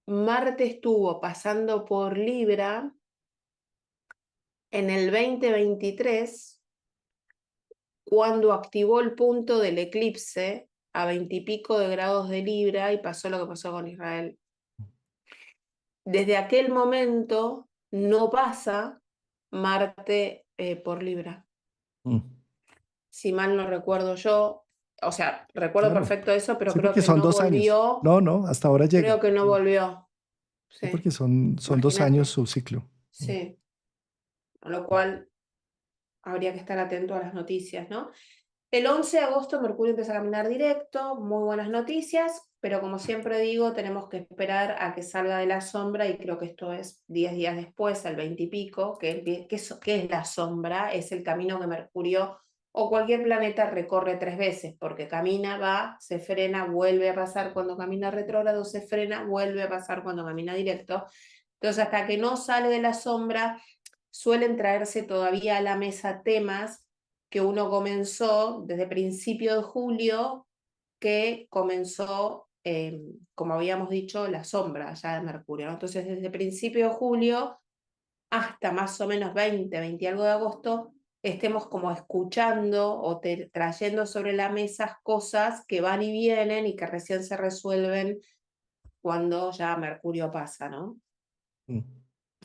Marte estuvo pasando por Libra en el 2023, cuando activó el punto del eclipse a 20 y pico de grados de Libra y pasó lo que pasó con Israel. Desde aquel momento no pasa Marte por Libra. Mm, Si mal no recuerdo yo, o sea, recuerdo claro, perfecto eso, pero sí, creo porque que son no 2 años. volvió, No, no, hasta ahora llega. creo que no Mm, volvió. sí, Sí, porque son 2 años imagínate. su ciclo. Mm, Sí, con lo cual habría que estar atento a las noticias, ¿no? El 11 de agosto Mercurio empieza a caminar directo, muy buenas noticias, pero como siempre digo, tenemos que esperar a que salga de la sombra y creo que esto es 10 días después, al 20 y pico, que es la sombra, es el camino que Mercurio o cualquier planeta recorre 3 veces, porque camina, va, se frena, vuelve a pasar cuando camina retrógrado, se frena, vuelve a pasar cuando camina directo. Entonces, hasta que no sale de la sombra, suelen traerse todavía a la mesa temas que uno comenzó desde principio de julio, que comenzó, como habíamos dicho, la sombra ya de Mercurio, ¿no? Entonces, desde principio de julio hasta más o menos 20 y algo de agosto, estemos como escuchando o trayendo sobre la mesa cosas que van y vienen y que recién se resuelven cuando ya Mercurio pasa, ¿no? mm,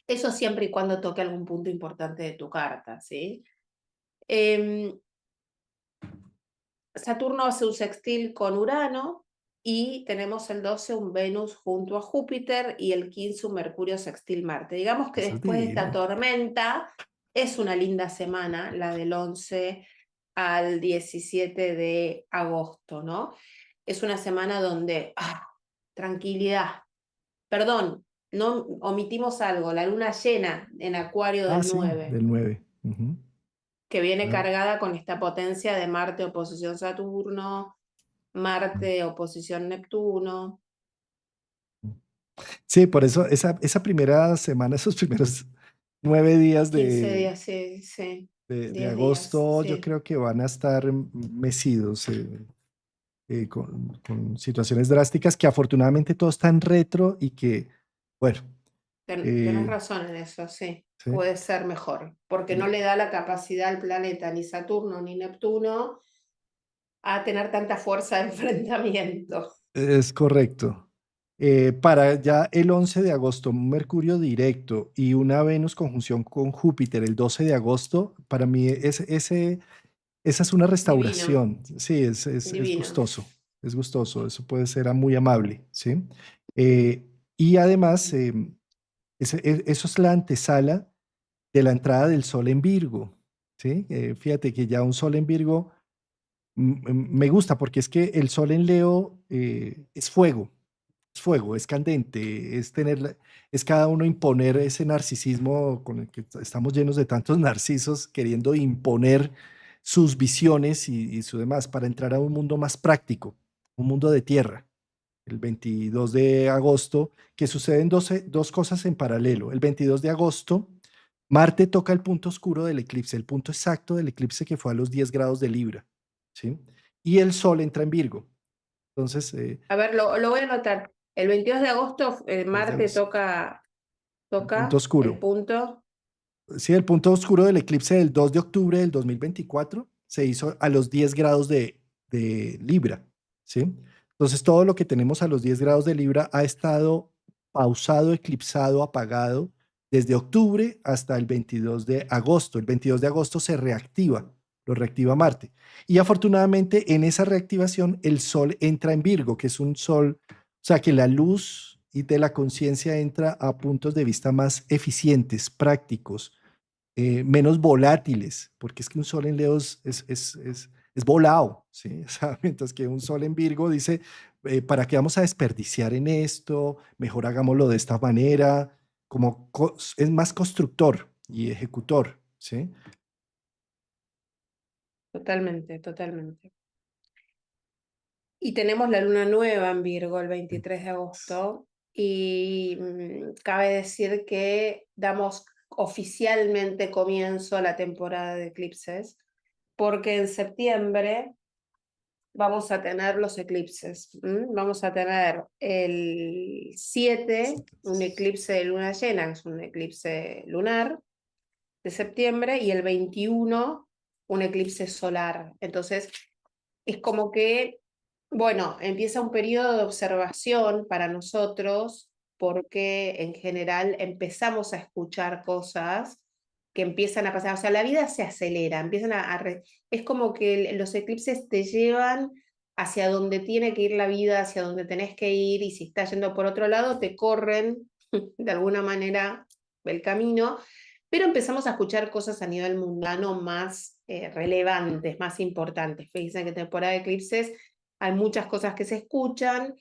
Eso siempre y cuando toque algún punto importante de tu carta, ¿sí? Eh, Saturno hace un sextil con Urano y tenemos el 12 un Venus junto a Júpiter y el 15 un Mercurio sextil Marte. Digamos que Eso es después de esta divino. tormenta es una linda semana, la del 11 al 17 de agosto, ¿no? Es una semana donde tranquilidad, perdón, no omitimos algo, la luna llena en Acuario Ah, del sí, 9, del 9. Ujú. que viene Ah, cargada con esta potencia de Marte oposición Saturno, mm. Marte oposición Neptuno, Sí, por eso esa primera semana, esos primeros 9 días 15 días, sí, sí, de 10 días, agosto, yo sí, creo que van a estar mecidos con situaciones drásticas que afortunadamente todo está en retro y que, bueno, Tenés eh, razón en eso, sí, sí, puede ser mejor, porque no eh, le da la capacidad al planeta ni Saturno ni Neptuno a tener tanta fuerza de enfrentamiento. es correcto. Para ya el 11 de agosto, un Mercurio directo y una Venus conjunción con Júpiter el 12 de agosto, para mí esa es una Divino, restauración. Sí, divino. es gustoso, eso puede ser muy amable, ¿sí? Y además, eso es la antesala de la entrada del Sol en Virgo, ¿sí? Fíjate que ya un Sol en Virgo me gusta porque es que el Sol en Leo es fuego, es candente, es cada uno imponer ese narcisismo con el que estamos llenos de tantos narcisos queriendo imponer sus visiones y su demás para entrar a un mundo más práctico, un mundo de tierra. El 22 de agosto, que suceden dos cosas en paralelo. El 22 de agosto, Marte toca el punto oscuro del eclipse, el punto exacto del eclipse que fue a los 10 grados de Libra, ¿sí? Y el Sol entra en Virgo. Entonces, A ver, lo voy a anotar. El 22 de agosto, es de Marte agosto. El punto toca el oscuro. punto. Sí, el punto oscuro del eclipse del 2 de octubre del 2024 se hizo a los 10 grados de Libra, ¿sí? Entonces, todo lo que tenemos a los 10 grados de Libra ha estado pausado, eclipsado, apagado desde octubre hasta el 22 de agosto. El 22 de agosto se reactiva, lo reactiva Marte. Y afortunadamente, en esa reactivación, el Sol entra en Virgo, que es un Sol, o sea, que la luz y de la conciencia entra a puntos de vista más eficientes, prácticos, menos volátiles, porque es que un sol en Leo es volado, ¿sí? O sea, mientras que un sol en Virgo dice, ¿para qué vamos a desperdiciar en esto? Mejor hagámoslo de esta manera, como es más constructor y ejecutor, ¿sí? Totalmente, totalmente. Y tenemos la luna nueva en Virgo el 23 de agosto y cabe decir que damos oficialmente comienzo a la temporada de eclipses porque en septiembre vamos a tener los eclipses. Vamos a tener el 7 un eclipse de luna llena, que es un eclipse lunar de septiembre, y el 21 un eclipse solar. Entonces, es como que, bueno, empieza un periodo de observación para nosotros porque en general empezamos a escuchar cosas que empiezan a pasar, o sea, la vida se acelera, empiezan es como que los eclipses te llevan hacia donde tiene que ir la vida, hacia donde tenés que ir, y si estás yendo por otro lado, te corren de alguna manera el camino, pero empezamos a escuchar cosas a nivel mundano más relevantes, más importantes. Fíjense que en temporada de eclipses hay muchas cosas que se escuchan.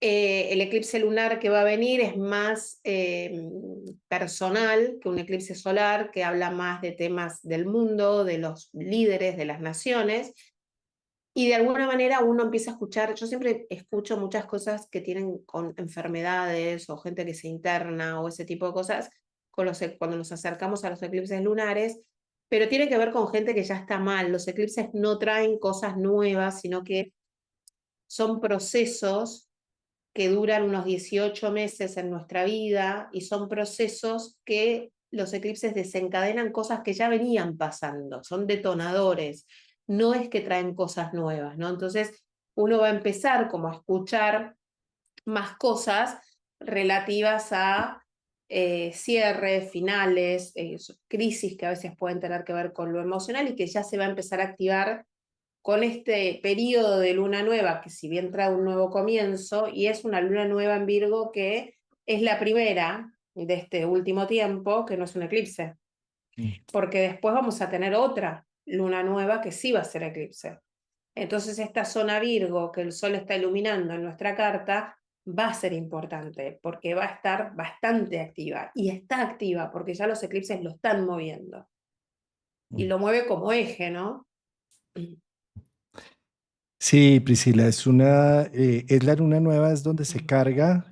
El eclipse lunar que va a venir es más personal que un eclipse solar, que habla más de temas del mundo, de los líderes, de las naciones. Y de alguna manera uno empieza a escuchar, yo siempre escucho muchas cosas que tienen con enfermedades o gente que se interna o ese tipo de cosas cuando nos acercamos a los eclipses lunares, pero tiene que ver con gente que ya está mal. Los eclipses no traen cosas nuevas, sino que son procesos que duran unos 18 meses en nuestra vida y son procesos que los eclipses desencadenan cosas que ya venían pasando, son detonadores, no es que traen cosas nuevas, ¿no? Entonces uno va a empezar como a escuchar más cosas relativas a cierres, finales, crisis que a veces pueden tener que ver con lo emocional y que ya se va a empezar a activar con este periodo de luna nueva, que si bien trae un nuevo comienzo, y es una luna nueva en Virgo que es la primera de este último tiempo, que no es un eclipse, Mm. porque después vamos a tener otra luna nueva que sí va a ser eclipse. Entonces esta zona Virgo que el Sol está iluminando en nuestra carta va a ser importante porque va a estar bastante activa y está activa porque ya los eclipses lo están moviendo y Mm. lo mueve como eje, ¿no? Sí, Priscila, es la luna nueva, es donde se carga.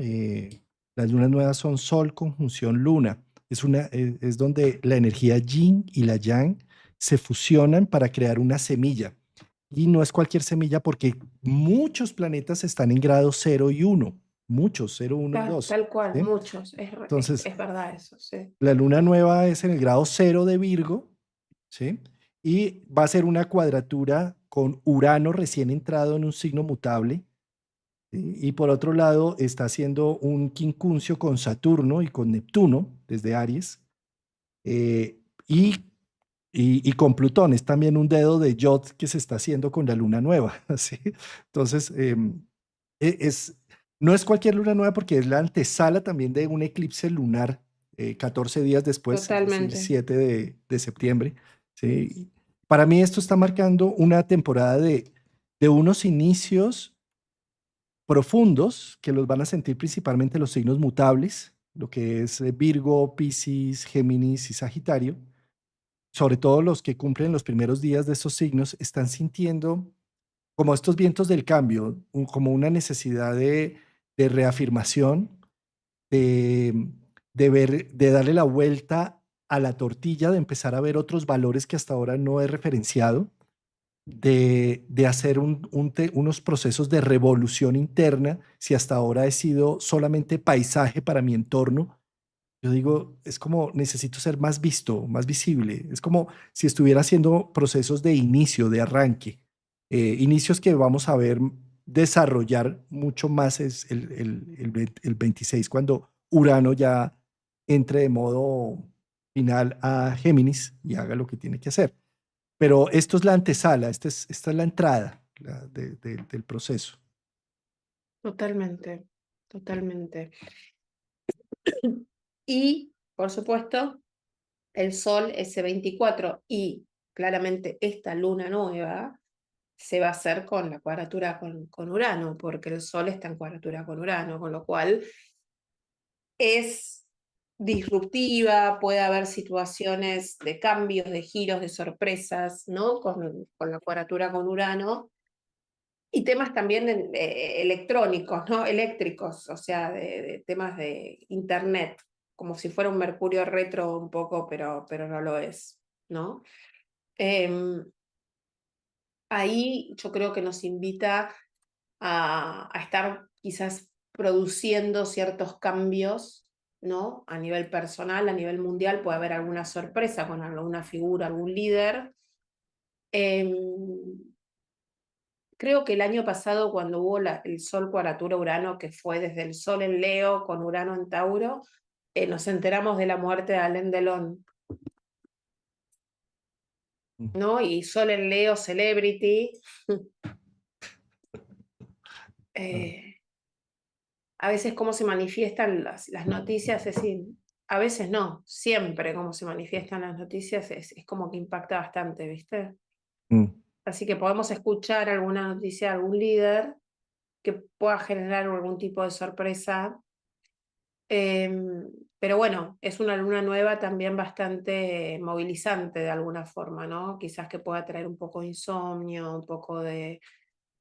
Las lunas nuevas son Sol conjunción Luna. Es donde la energía Yin y la Yang se fusionan para crear una semilla. Y no es cualquier semilla porque muchos planetas están en grado 0 y 1, muchos, 0, 1 y 2. Tal cual, ¿Sí? muchos, Entonces, es verdad eso, sí. la luna nueva es en el grado 0 de Virgo, ¿sí? Y va a ser una cuadratura con Urano recién entrado en un signo mutable. ¿Sí? Y por otro lado, está haciendo un quincuncio con Saturno y con Neptuno desde Aries. eh, y, y con Plutón, es también un dedo de Yod que se está haciendo con la luna nueva. ¿Sí? Entonces, e- es, no es cualquier luna nueva porque es la antesala también de un eclipse lunar 14 días después, es decir, Totalmente, 7 de septiembre. ¿Sí? Para mí esto está marcando una temporada de unos inicios profundos que los van a sentir principalmente los signos mutables, lo que es Virgo, Piscis, Géminis y Sagitario. Sobre todo los que cumplen los primeros días de esos signos están sintiendo como estos vientos del cambio, como una necesidad de reafirmación, de, de darle la vuelta a la tortilla, de empezar a ver otros valores que hasta ahora no he referenciado, de hacer unos procesos de revolución interna, si hasta ahora he sido solamente paisaje para mi entorno. Yo digo, es como necesito ser más visto, más visible. Es como si estuviera haciendo procesos de inicio, de arranque. Inicios que vamos a ver desarrollar mucho más es el 26, cuando Urano ya entre de modo final a Géminis y haga lo que tiene que hacer. Pero esto es la antesala, esta es la entrada del proceso. totalmente, totalmente. Y, por supuesto, el Sol S24 y claramente esta luna nueva se va a hacer con la cuadratura con Urano, porque el Sol está en cuadratura con Urano, con lo cual es disruptiva, puede haber situaciones de cambios, de giros, de sorpresas, ¿no? Con la cuadratura con Urano. Y temas también electrónicos, ¿no? Eléctricos, o sea, de temas de internet, como si fuera un Mercurio retro un poco, pero no lo es, ¿no? Ahí yo creo que nos invita a estar quizás produciendo ciertos cambios, ¿no? A nivel personal, a nivel mundial, puede haber alguna sorpresa con alguna figura, algún líder. Eh, Creo que el año pasado, cuando hubo el Sol cuadratura Urano, que fue desde el Sol en Leo con Urano en Tauro, nos enteramos de la muerte de Alain Delon, Mm, ¿no? Y Sol en Leo, Celebrity. ah, eh, a veces cómo se manifiestan las noticias, es decir, a veces no, siempre cómo se manifiestan las noticias es como que impacta bastante, ¿viste? mm, Así que podemos escuchar alguna noticia de algún líder que pueda generar algún tipo de sorpresa. Pero bueno, es una luna nueva también bastante movilizante de alguna forma, ¿no? Quizás que pueda traer un poco de insomnio, un poco de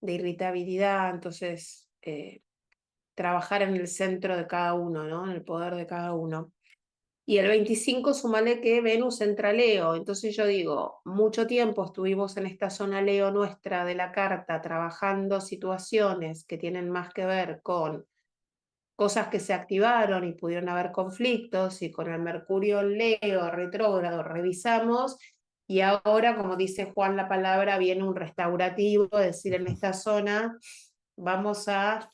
irritabilidad, entonces trabajar en el centro de cada uno, ¿no? En el poder de cada uno. Y el 25 sumale que Venus entra a Leo, entonces yo digo, mucho tiempo estuvimos en esta zona Leo nuestra de la carta trabajando situaciones que tienen más que ver con cosas que se activaron y pudieron haber conflictos y con el Mercurio en Leo retrógrado revisamos y ahora, como dice Juan la palabra, viene un restaurativo, es decir, en esta zona vamos a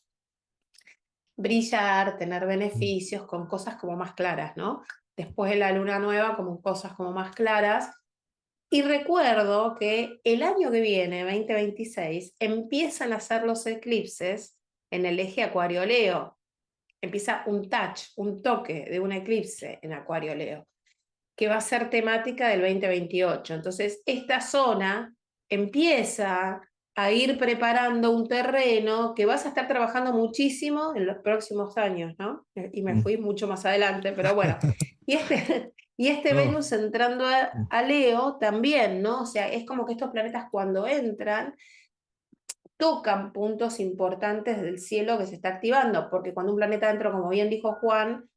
brillar, tener mm, beneficios con cosas como más claras, ¿no? Después de la luna nueva, como cosas como más claras. Y recuerdo que el año que viene, 2026, empiezan a hacer los eclipses en el eje Acuario-Leo. Empieza un touch, un toque de un eclipse en Acuario-Leo, que va a ser temática del 2028. Entonces, esta zona empieza a ir preparando un terreno que vas a estar trabajando muchísimo en los próximos años, ¿no? Y me Mm. fui mucho más adelante, pero bueno. Y este, y este No. Venus entrando Mm. a Leo también, ¿no? O sea, es como que estos planetas cuando entran tocan puntos importantes del cielo que se está activando, porque cuando un planeta entra, como bien dijo Juan,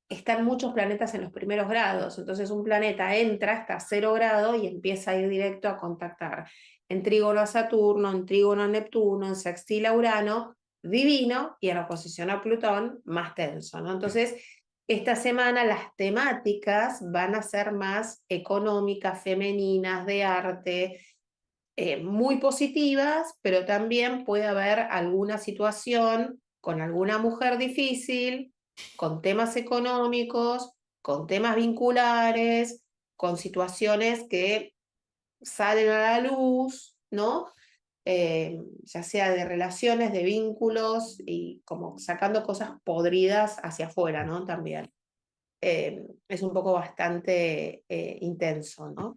están muchos planetas en los primeros grados, entonces un planeta entra hasta 0 grado y empieza a ir directo a contactar en trígono a Saturno, en trígono a Neptuno, en sextil a Urano, divino, y en oposición a Plutón, más tenso, ¿no? Entonces, esta semana las temáticas van a ser más económicas, femeninas, de arte, muy positivas, pero también puede haber alguna situación con alguna mujer difícil, con temas económicos, con temas vinculares, con situaciones que salen a la luz, ¿no? Ya sea de relaciones, de vínculos y como sacando cosas podridas hacia afuera, ¿no? También. Es un poco bastante intenso, ¿no?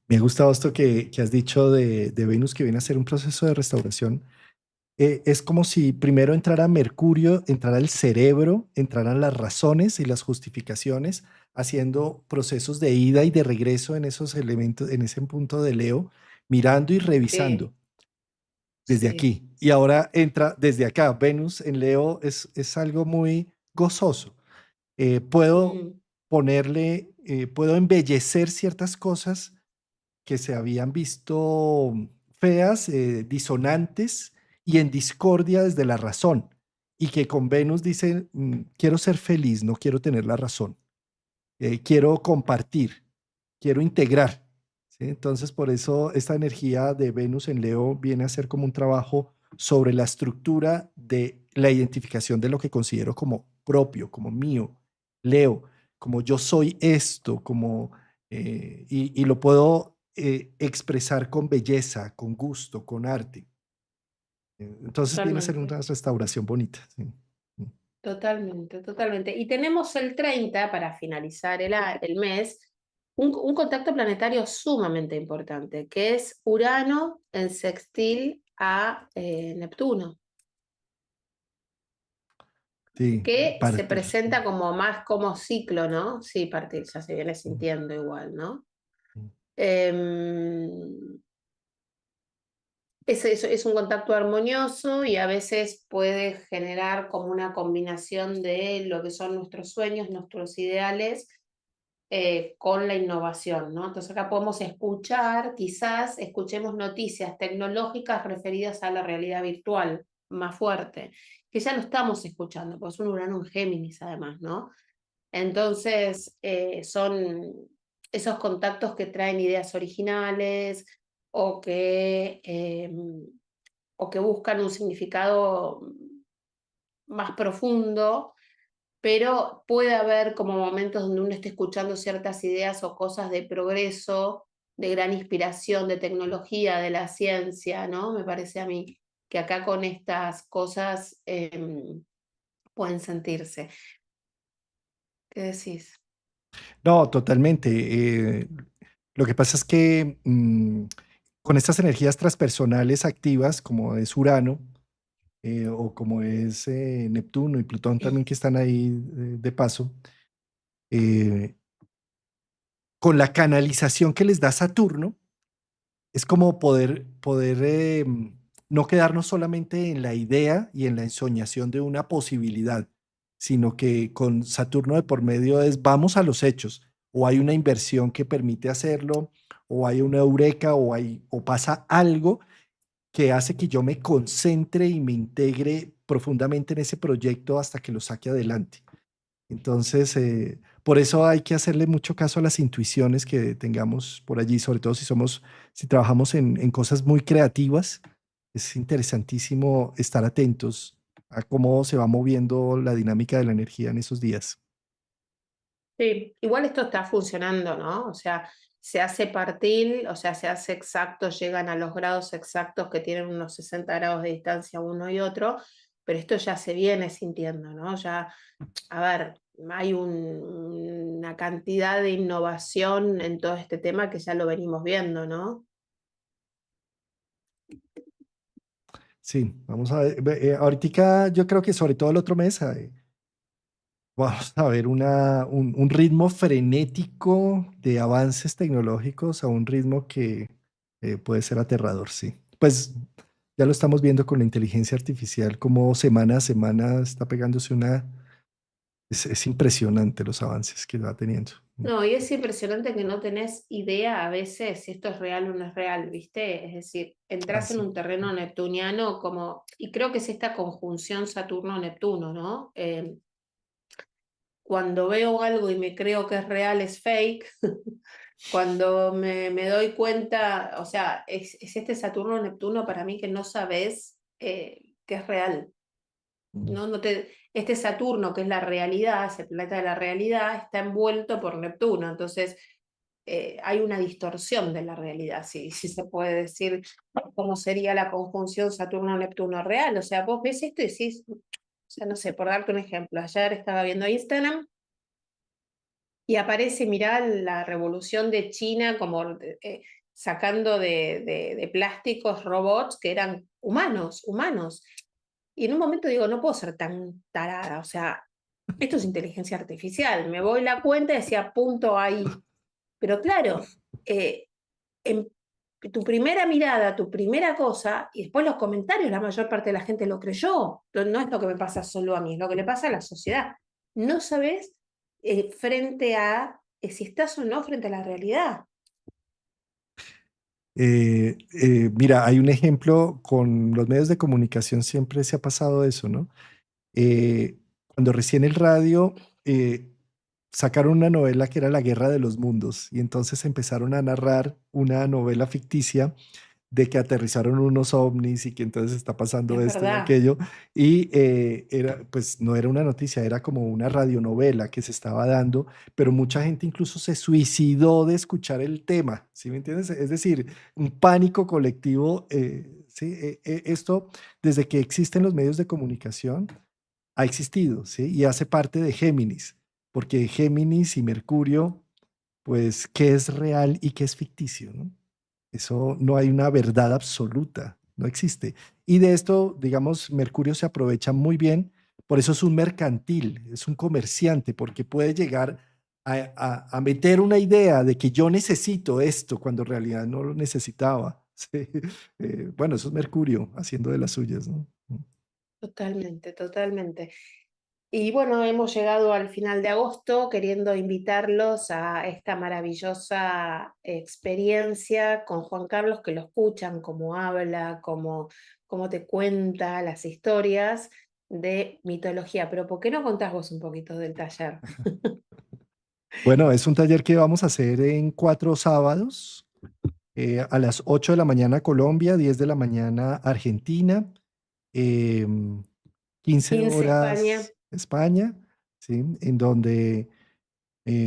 Me ha gustado esto que has dicho de Venus, que viene a ser un proceso de restauración. Es como si primero entrara Mercurio, entrara el cerebro, entraran las razones y las justificaciones, haciendo procesos de ida y de regreso en esos elementos, en ese punto de Leo, mirando y Sí, revisando desde sí. aquí. Y ahora entra desde acá. Venus en Leo es algo muy gozoso. Puedo Mm, ponerle, puedo embellecer ciertas cosas que se habían visto feas, disonantes y en discordia desde la razón, y que con Venus dicen, quiero ser feliz, no quiero tener la razón, quiero compartir, quiero integrar. ¿Sí? Entonces, por eso esta energía de Venus en Leo viene a ser como un trabajo sobre la estructura de la identificación de lo que considero como propio, como mío, Leo, como yo soy esto, como, y lo puedo expresar con belleza, con gusto, con arte. Entonces viene a ser totalmente. una restauración bonita. Sí. Mm. Totalmente, totalmente. Y tenemos el 30 para finalizar el mes, un contacto planetario sumamente importante, que es Urano en sextil a Neptuno, Sí, que se partir. presenta como más como ciclo, ¿no? Sí, partir, ya se viene sintiendo igual, ¿no? Mm. Em, es un contacto armonioso y a veces puede generar como una combinación de lo que son nuestros sueños, nuestros ideales con la innovación, ¿no? Entonces acá podemos escuchar, quizás escuchemos noticias tecnológicas referidas a la realidad virtual más fuerte, que ya lo estamos escuchando, porque es un Urano en Géminis además, ¿no? Entonces son esos contactos que traen ideas originales o o que buscan un significado más profundo, pero puede haber como momentos donde uno esté escuchando ciertas ideas o cosas de progreso, de gran inspiración, de tecnología, de la ciencia, ¿no? Me parece a mí que acá con estas cosas pueden sentirse. ¿Qué decís? No, totalmente. Lo que pasa es que con estas energías transpersonales activas, como es Urano, o como es Neptuno y Plutón también que están ahí de paso, eh, con la canalización que les da Saturno, es como poder no quedarnos solamente en la idea y en la ensoñación de una posibilidad, sino que con Saturno de por medio es vamos a los hechos, o hay una inversión que permite hacerlo, o hay una eureka, o pasa algo que hace que yo me concentre y me integre profundamente en ese proyecto hasta que lo saque adelante. Entonces, por eso hay que hacerle mucho caso a las intuiciones que tengamos por allí, sobre todo si trabajamos en cosas muy creativas. Es interesantísimo estar atentos a cómo se va moviendo la dinámica de la energía en esos días. Sí, igual esto está funcionando, ¿no? O sea, se hace partil, o sea, se hace exacto, llegan a los grados exactos que tienen unos 60 grados de distancia uno y otro, pero esto ya se viene sintiendo, ¿no? Ya, a ver, hay una cantidad de innovación en todo este tema que ya lo venimos viendo, ¿no? Sí, vamos a ver. Ahorita yo creo que sobre todo el otro mes vamos a ver un ritmo frenético de avances tecnológicos a un ritmo que puede ser aterrador, sí. Pues ya lo estamos viendo con la inteligencia artificial, como semana a semana está pegándose una... Es impresionante los avances que va teniendo. No, y es impresionante que no tenés idea a veces si esto es real o no es real, ¿viste? Es decir, Ah, entras en sí. un terreno neptuniano como, y creo que es esta conjunción Saturno-Neptuno, ¿no? Cuando veo algo y me creo que es real, es fake. Cuando me doy cuenta, o sea, es este Saturno-Neptuno para mí que no sabes que es real. Mm. ¿No? Este Saturno, que es la realidad, es el planeta de la realidad, está envuelto por Neptuno. Entonces, hay una distorsión de la realidad, si se puede decir cómo sería la conjunción Saturno-Neptuno real. O sea, vos ves esto y decís, o sea, no sé, por darte un ejemplo, ayer estaba viendo Instagram y aparece, mirá, la revolución de China como sacando de plásticos robots que eran humanos. Y en un momento digo, no puedo ser tan tarada, o sea, esto es inteligencia artificial, me voy la cuenta y decía punto ahí. Pero claro, en tu primera mirada, tu primera cosa, y después los comentarios, la mayor parte de la gente lo creyó. No es lo que me pasa solo a mí, es lo que le pasa a la sociedad. No sabes frente a si estás o no frente a la realidad. Mira, hay un ejemplo con los medios de comunicación, siempre se ha pasado eso, ¿no? Cuando recién el radio sacaron una novela que era La Guerra de los Mundos y entonces empezaron a narrar una novela ficticia de que aterrizaron unos ovnis y que entonces está pasando Es esto y verdad, aquello. Y era, pues no era una noticia, era como una radionovela que se estaba dando, pero mucha gente incluso se suicidó de escuchar el tema, ¿sí me entiendes? Es decir, un pánico colectivo. Sí, esto, desde que existen los medios de comunicación, ha existido, ¿sí? Y hace parte de Géminis, porque Géminis y Mercurio, pues, ¿qué es real y qué es ficticio, no? Eso no hay una verdad absoluta, no existe. Y de esto, digamos, Mercurio se aprovecha muy bien, por eso es un mercantil, es un comerciante, porque puede llegar a meter una idea de que yo necesito esto cuando en realidad no lo necesitaba. Sí. Bueno, eso es Mercurio haciendo de las suyas, ¿no? totalmente, totalmente. Y bueno, hemos llegado al final de agosto queriendo invitarlos a esta maravillosa experiencia con Juan Carlos, que lo escuchan, cómo habla, cómo te cuenta las historias de mitología. Pero ¿por qué no contás vos un poquito del taller? Bueno, es un taller que vamos a hacer en 4 sábados, a las 8 de la mañana Colombia, 10 de la mañana Argentina, em, 15 15 España. horas España, ¿sí? En donde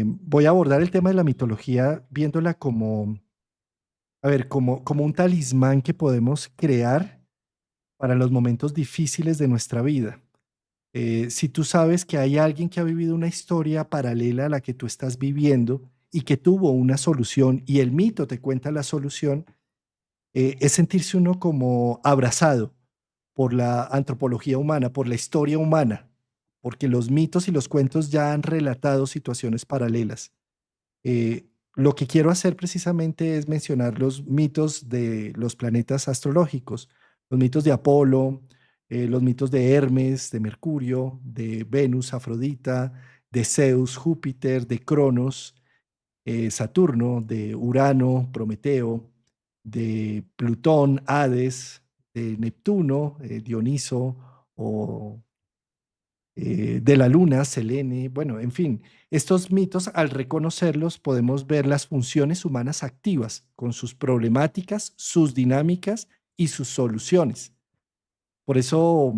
voy a abordar el tema de la mitología viéndola como, a ver, como un talismán que podemos crear para los momentos difíciles de nuestra vida. Si tú sabes que hay alguien que ha vivido una historia paralela a la que tú estás viviendo y que tuvo una solución y el mito te cuenta la solución, es sentirse uno como abrazado por la antropología humana, por la historia humana, porque los mitos y los cuentos ya han relatado situaciones paralelas. Lo que quiero hacer precisamente es mencionar los mitos de los planetas astrológicos, los mitos de Apolo, los mitos de Hermes, de Mercurio, de Venus, Afrodita, de Zeus, Júpiter, de Cronos, Saturno, de Urano, Prometeo, de Plutón, Hades, de Neptuno, Dioniso o de la luna, Selene, bueno, en fin, estos mitos, al reconocerlos, podemos ver las funciones humanas activas con sus problemáticas, sus dinámicas y sus soluciones. Por eso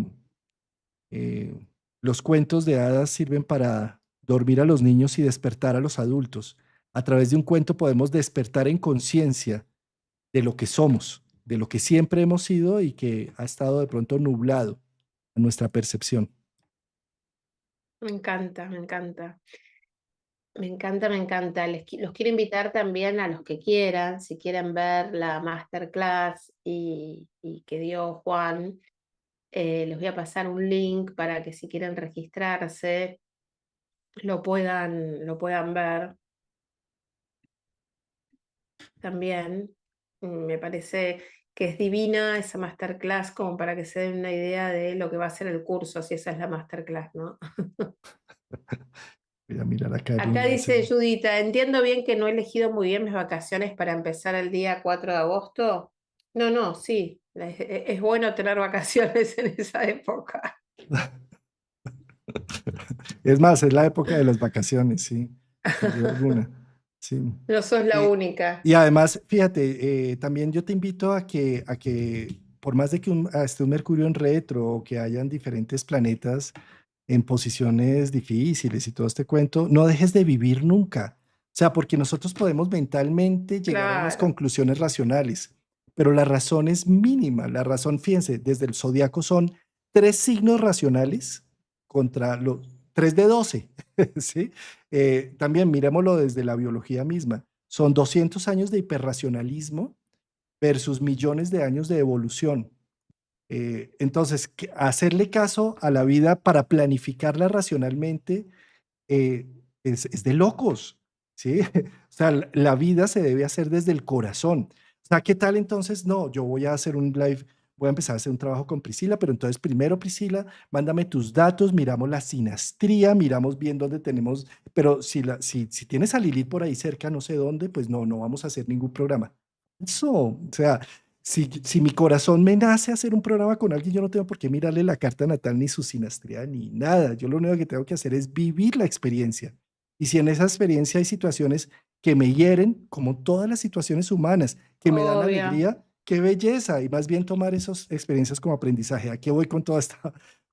eh, los cuentos de hadas sirven para dormir a los niños y despertar a los adultos. A través de un cuento podemos despertar en conciencia de lo que somos, de lo que siempre hemos sido y que ha estado de pronto nublado a nuestra percepción. Me encanta, me encanta. Me encanta, me encanta. Los quiero invitar también a los que quieran, si quieren ver la masterclass y que dio Juan. Les voy a pasar un link para que si quieren registrarse lo puedan ver también. Me parece que es divina esa masterclass como para que se den una idea de lo que va a ser el curso, si esa es la masterclass, ¿no? Voy a mirar acá el Acá enlace. dice Judita, entiendo bien que no he elegido muy bien mis vacaciones para empezar el día 4 de agosto. No, no, sí, es bueno tener vacaciones en esa época. Es más, es la época de las vacaciones, sí, sin duda alguna. Sí. No sos la Eh, única. y además, fíjate, también yo te invito a que por más de que esté un Mercurio en retro o que hayan diferentes planetas en posiciones difíciles y todo este cuento, no dejes de vivir nunca. O sea, porque nosotros podemos mentalmente llegar a unas Claro. conclusiones racionales, pero la razón es mínima. La razón, fíjense, desde el zodiaco son 3 signos racionales contra los 3 de 12, ¿sí? También miremoslo desde la biología misma. Son 200 años de hiperracionalismo versus millones de años de evolución. Entonces, hacerle caso a la vida para planificarla racionalmente eh, es de locos, ¿sí? O sea, la vida se debe hacer desde el corazón. O sea, ¿qué tal entonces? No, yo voy a hacer un live, voy a empezar a hacer un trabajo con Priscila, pero entonces primero, Priscila, mándame tus datos, miramos la sinastría, miramos bien dónde tenemos, pero si tienes a Lilith por ahí cerca, no sé dónde, pues no, no vamos a hacer ningún programa. Eso, o sea, si mi corazón me nace hacer un programa con alguien, yo no tengo por qué mirarle la carta natal, ni su sinastría, ni nada. Yo lo único que tengo que hacer es vivir la experiencia. Y si en esa experiencia hay situaciones que me hieren, como todas las situaciones humanas, que me dan Obvio. alegría, qué belleza. Y más bien tomar esas experiencias como aprendizaje. ¿A qué voy con todo este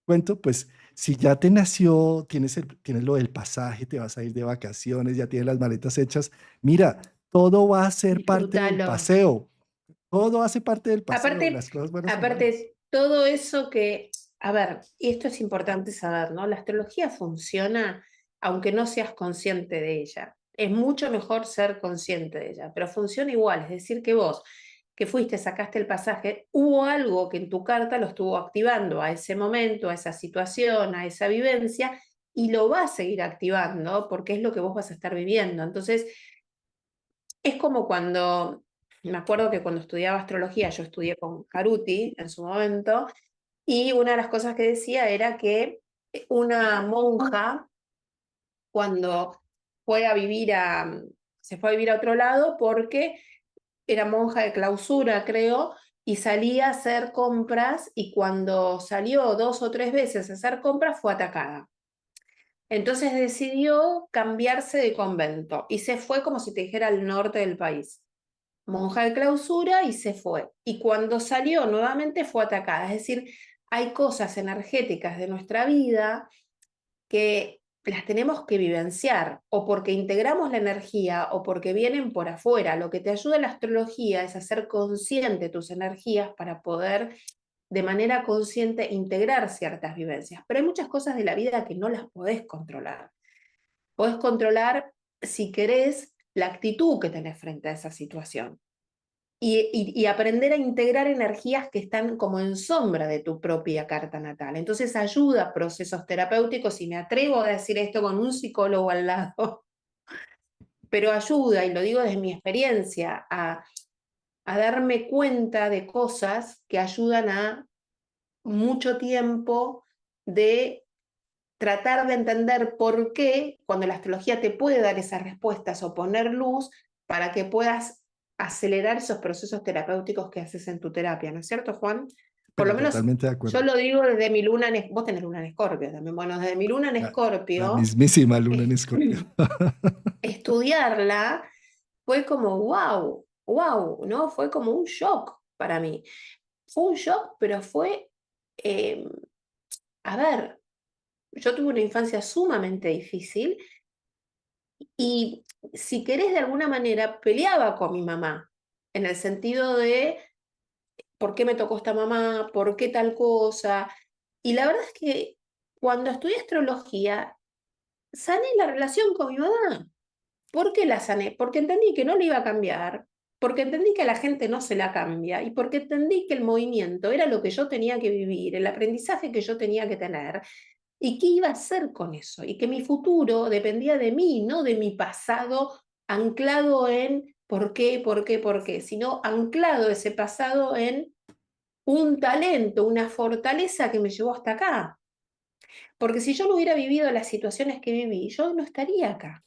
cuento? Pues si ya te nació, tienes lo del pasaje, te vas a ir de vacaciones, ya tienes las maletas hechas, mira, todo va a ser parte del Disfrútalo. paseo. Todo hace parte del paseo, Aparte, las cosas buenas y malas. aparte, todo eso que, a ver, y esto es importante saber, ¿no? La astrología funciona aunque no seas consciente de ella. Es mucho mejor ser consciente de ella, pero funciona igual. Es decir, que vos, que fuiste, sacaste el pasaje, hubo algo que en tu carta lo estuvo activando a ese momento, a esa situación, a esa vivencia, y lo va a seguir activando porque es lo que vos vas a estar viviendo. Entonces, es como cuando, me acuerdo que cuando estudiaba astrología, yo estudié con Caruti en su momento, y una de las cosas que decía era que una monja, cuando fue a vivir se fue a vivir a otro lado porque era monja de clausura, creo, y salía a hacer compras, y cuando salió 2 o 3 veces a hacer compras fue atacada. Entonces decidió cambiarse de convento y se fue, como si te dijera, al norte del país, monja de clausura, y se fue. Y cuando salió nuevamente fue atacada. Es decir, hay cosas energéticas de nuestra vida que las tenemos que vivenciar, o porque integramos la energía o porque vienen por afuera. Lo que te ayuda en la astrología es hacer consciente tus energías para poder de manera consciente integrar ciertas vivencias. Pero hay muchas cosas de la vida que no las podés controlar. Podés controlar, si querés, la actitud que tenés frente a esa situación y aprender a integrar energías que están como en sombra de tu propia carta natal. Entonces ayuda a procesos terapéuticos, y me atrevo a decir esto con un psicólogo al lado, pero ayuda, y lo digo desde mi experiencia, a darme cuenta de cosas que ayudan a mucho tiempo de tratar de entender por qué, cuando la astrología te puede dar esas respuestas o poner luz para que puedas acelerar esos procesos terapéuticos que haces en tu terapia, ¿no es cierto, Juan? Por lo Pero menos totalmente de yo acuerdo. lo digo desde mi luna en... Vos tenés luna en Escorpio también. Bueno, desde mi luna en La Escorpio, mismísima luna en es- Escorpio. estudiarla fue como wow, wow, ¿no? Fue como un shock para mí. Fue un shock, pero fue, eh, a ver, yo tuve una infancia sumamente difícil. Y si querés, de alguna manera, peleaba con mi mamá, en el sentido de por qué me tocó esta mamá, por qué tal cosa. Y la verdad es que cuando estudié astrología, sané la relación con mi mamá. ¿Por qué la sané? Porque entendí que no la iba a cambiar, porque entendí que a la gente no se la cambia y porque entendí que el movimiento era lo que yo tenía que vivir, el aprendizaje que yo tenía que tener y qué iba a hacer con eso y que mi futuro dependía de mí, no de mi pasado anclado en por qué, sino anclado ese pasado en un talento, una fortaleza que me llevó hasta acá. Porque si yo no hubiera vivido las situaciones que viví, yo no estaría acá.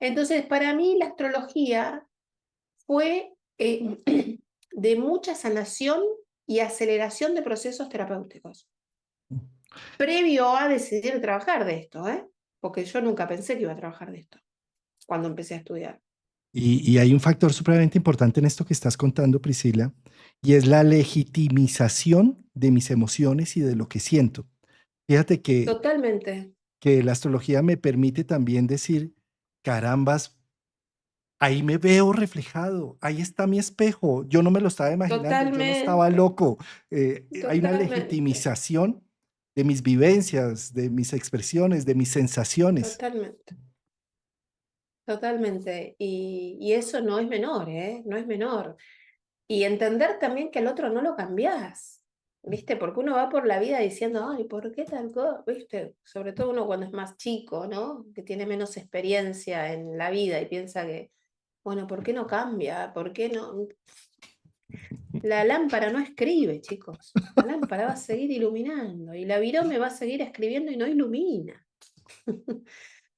Entonces, para mí la astrología fue de mucha sanación y aceleración de procesos terapéuticos. Previo a decidir trabajar de esto, ¿eh? Porque yo nunca pensé que iba a trabajar de esto cuando empecé a estudiar. Y hay un factor supremamente importante en esto que estás contando, Priscila, y es la legitimización de mis emociones y de lo que siento. Fíjate Totalmente, que la astrología me permite también decir, carambas, ahí me veo reflejado, ahí está mi espejo, yo no me lo estaba imaginando, yo no estaba totalmente, loco. Hay una totalmente, legitimización de mis vivencias, de mis expresiones, de mis sensaciones. totalmente. Totalmente. Y eso no es menor, ¿eh? No es menor. Y entender también que al otro no lo cambiás, ¿viste? Porque uno va por la vida diciendo, ay, ¿por qué tal cosa? ¿Viste? Sobre todo uno cuando es más chico, ¿no? Que tiene menos experiencia en la vida y piensa que, bueno, ¿por qué no cambia? ¿Por qué no? La lámpara no escribe, chicos. La lámpara va a seguir iluminando y la virome va a seguir escribiendo y no ilumina.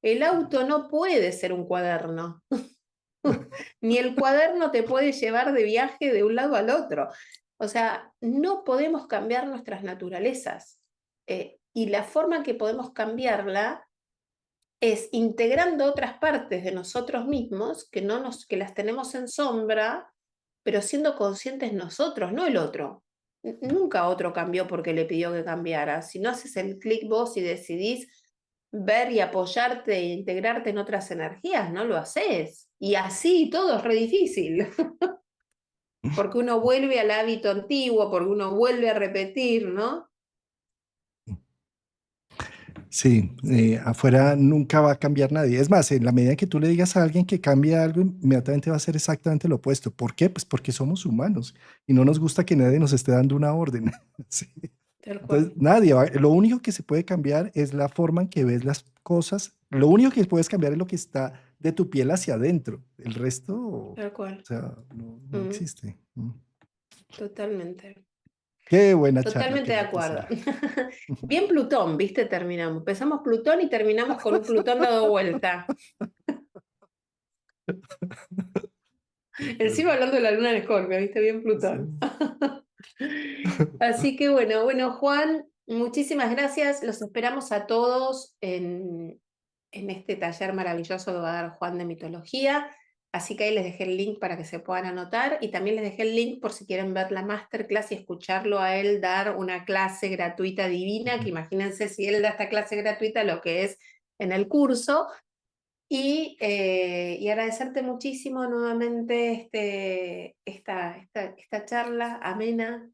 El auto no puede ser un cuaderno. Ni el cuaderno te puede llevar de viaje de un lado al otro. O sea, no podemos cambiar nuestras naturalezas. Y la forma que podemos cambiarla es integrando otras partes de nosotros mismos que las tenemos en sombra, pero siendo conscientes nosotros, no el otro. Nunca otro cambió porque le pidió que cambiara. Si no haces el clic vos y decidís ver y apoyarte e integrarte en otras energías, no lo haces. Y así todo es re difícil, porque uno vuelve al hábito antiguo, porque uno vuelve a repetir, ¿no? Sí, afuera nunca va a cambiar nadie. Es más, en la medida que tú le digas a alguien que cambie algo, inmediatamente va a ser exactamente lo opuesto. ¿Por qué? Pues porque somos humanos y no nos gusta que nadie nos esté dando una orden. Sí. Tal Entonces, cual, nadie va, lo único que se puede cambiar es la forma en que ves las cosas. Lo único que puedes cambiar es lo que está de tu piel hacia adentro. El resto, o tal cual. sea, no, no Mm, existe. Mm. totalmente. Qué buena charla, Totalmente de querida acuerdo. Priscila. Bien Plutón, ¿viste? Terminamos. Empezamos Plutón y terminamos con un Plutón dado vuelta. Encima hablando de la luna en Escorpio, ¿viste? Bien Sí. Plutón. Así que bueno, Juan, muchísimas gracias. Los esperamos a todos en este taller maravilloso que va a dar Juan de mitología. Así que ahí les dejé el link para que se puedan anotar y también les dejé el link por si quieren ver la masterclass y escucharlo a él dar una clase gratuita divina, que imagínense si él da esta clase gratuita lo que es en el curso. Y agradecerte muchísimo nuevamente esta charla amena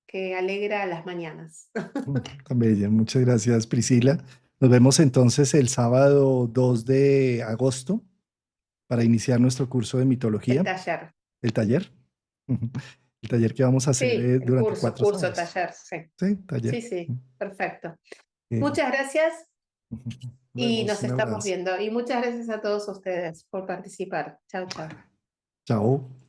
que alegra las mañanas. Tan bella. Muchas gracias, Priscila. Nos vemos entonces el sábado 2 de agosto para iniciar nuestro curso de El mitología, taller. el taller. Ujú. El taller que vamos a hacer Sí, el durante curso, 4 curso, sábados. taller, sí. Sí, Sí, taller. sí, perfecto. Eh, Muchas gracias Nos y vemos. nos Un estamos abrazo. viendo. Y muchas gracias a todos ustedes por participar. Chao, chao. Chao.